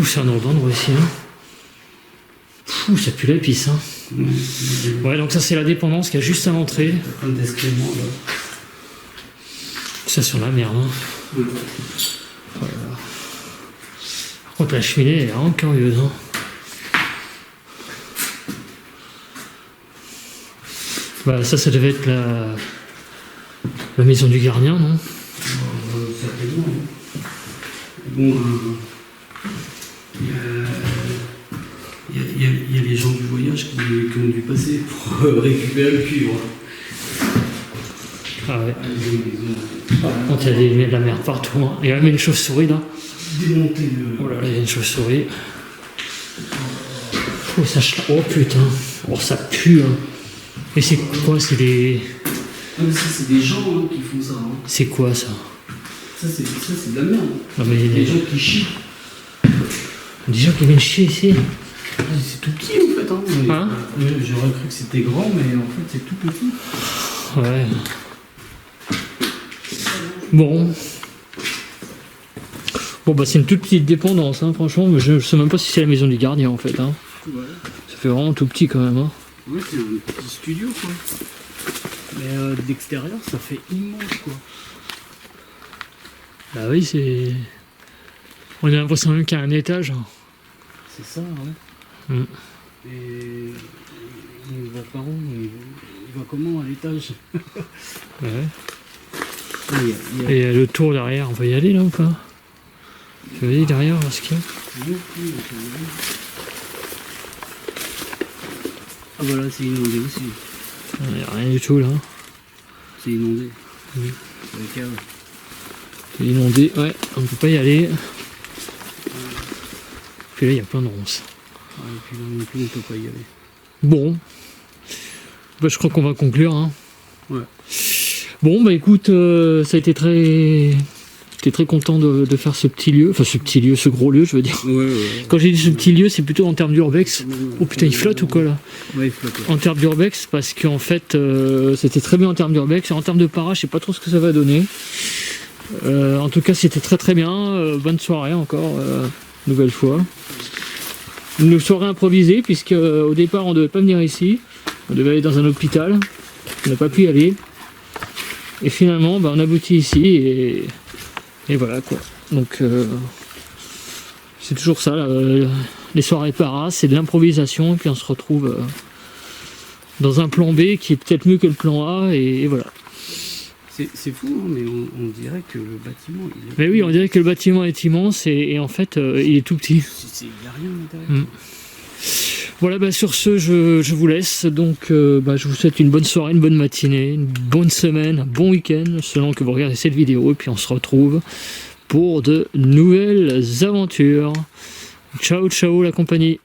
Speaker 1: c'est un endroit ici. Hein. Pouh, ça pue l'épice. Hein. Ouais, donc ça c'est la dépendance qu'il y a juste à l'entrée. Ça sur la merde. Hein. Voilà. Par contre la cheminée elle est vraiment curieuse. Hein. Bah, ça devait être la maison du gardien, non?
Speaker 2: Certainement. Bon, il y a les gens du voyage qui ont dû passer pour récupérer le cuivre.
Speaker 1: Ah ouais. Quand il y a de la merde partout. Hein. Il y a même une chauve-souris là.
Speaker 2: Démonter le.
Speaker 1: Oh là là, il y a une chauve-souris. Oh, oh putain. Oh, ça pue. Hein. Et c'est quoi? C'est des.
Speaker 2: Ah, mais ça, c'est des gens hein, qui font ça. Hein.
Speaker 1: C'est quoi ça?
Speaker 2: Ça, c'est de la merde.
Speaker 1: Non, mais
Speaker 2: des gens qui chient.
Speaker 1: Des gens qui viennent chier ici.
Speaker 2: C'est tout petit en fait. Hein. J'aurais cru que c'était grand, mais en fait, c'est tout petit.
Speaker 1: Ouais. Bon. Bon bah c'est une toute petite dépendance, hein, franchement, mais je sais même pas si c'est la maison du gardien en fait. Hein.
Speaker 2: Ouais.
Speaker 1: Ça fait vraiment tout petit quand même. Hein.
Speaker 2: Ouais, c'est un petit studio quoi. Mais d'extérieur, ça fait immense quoi.
Speaker 1: Bah oui, c'est... On a l'impression même qu'il y a un étage. Hein.
Speaker 2: C'est ça, ouais.
Speaker 1: Mm.
Speaker 2: Et il va par où? Il va comment à l'étage?
Speaker 1: Ouais.
Speaker 2: Il y a-
Speaker 1: Et le tour derrière, on va y aller là ou pas? Tu veux aller derrière, voir ce qu'il y a?
Speaker 2: Ah voilà, c'est inondé aussi.
Speaker 1: Il n'y a rien du tout là.
Speaker 2: C'est inondé.
Speaker 1: Oui.
Speaker 2: C'est la cave.
Speaker 1: C'est inondé, ouais, on peut pas y aller. Puis là, il y a plein de ronces.
Speaker 2: Ah, et puis là non plus, on peut pas y aller.
Speaker 1: Bon, bah, je crois qu'on va conclure. Hein.
Speaker 2: Ouais.
Speaker 1: Bon, bah écoute, ça a été très... J'étais très content de faire ce petit lieu, enfin ce petit lieu, ce gros lieu, je veux dire.
Speaker 2: Ouais.
Speaker 1: Quand j'ai dit ce petit lieu, c'est plutôt en termes d'urbex. Oh putain, il flotte ou quoi là?
Speaker 2: Ouais, il flotte.
Speaker 1: En termes d'urbex, parce qu'en fait, c'était très bien en termes d'urbex. Et en termes de para, je sais pas trop ce que ça va donner. En tout cas, c'était très très bien. Bonne soirée encore, nouvelle fois. Une soirée improvisée, puisque au départ, on devait pas venir ici. On devait aller dans un hôpital. On n'a pas pu y aller. Et finalement, bah, on aboutit ici et voilà quoi. Donc, c'est toujours ça. Les soirées para, c'est de l'improvisation. Et puis on se retrouve dans un plan B qui est peut-être mieux que le plan A. Et voilà.
Speaker 2: C'est fou, hein, mais on dirait que le bâtiment. Il est...
Speaker 1: Mais oui, on dirait que le bâtiment est immense et en fait, il est tout petit.
Speaker 2: Il n'y a rien à l'intérieur.
Speaker 1: Voilà, bah, sur ce, je vous laisse. Donc, bah, je vous souhaite une bonne soirée, une bonne matinée, une bonne semaine, un bon week-end, selon que vous regardez cette vidéo. Et puis, on se retrouve pour de nouvelles aventures. Ciao, ciao la compagnie.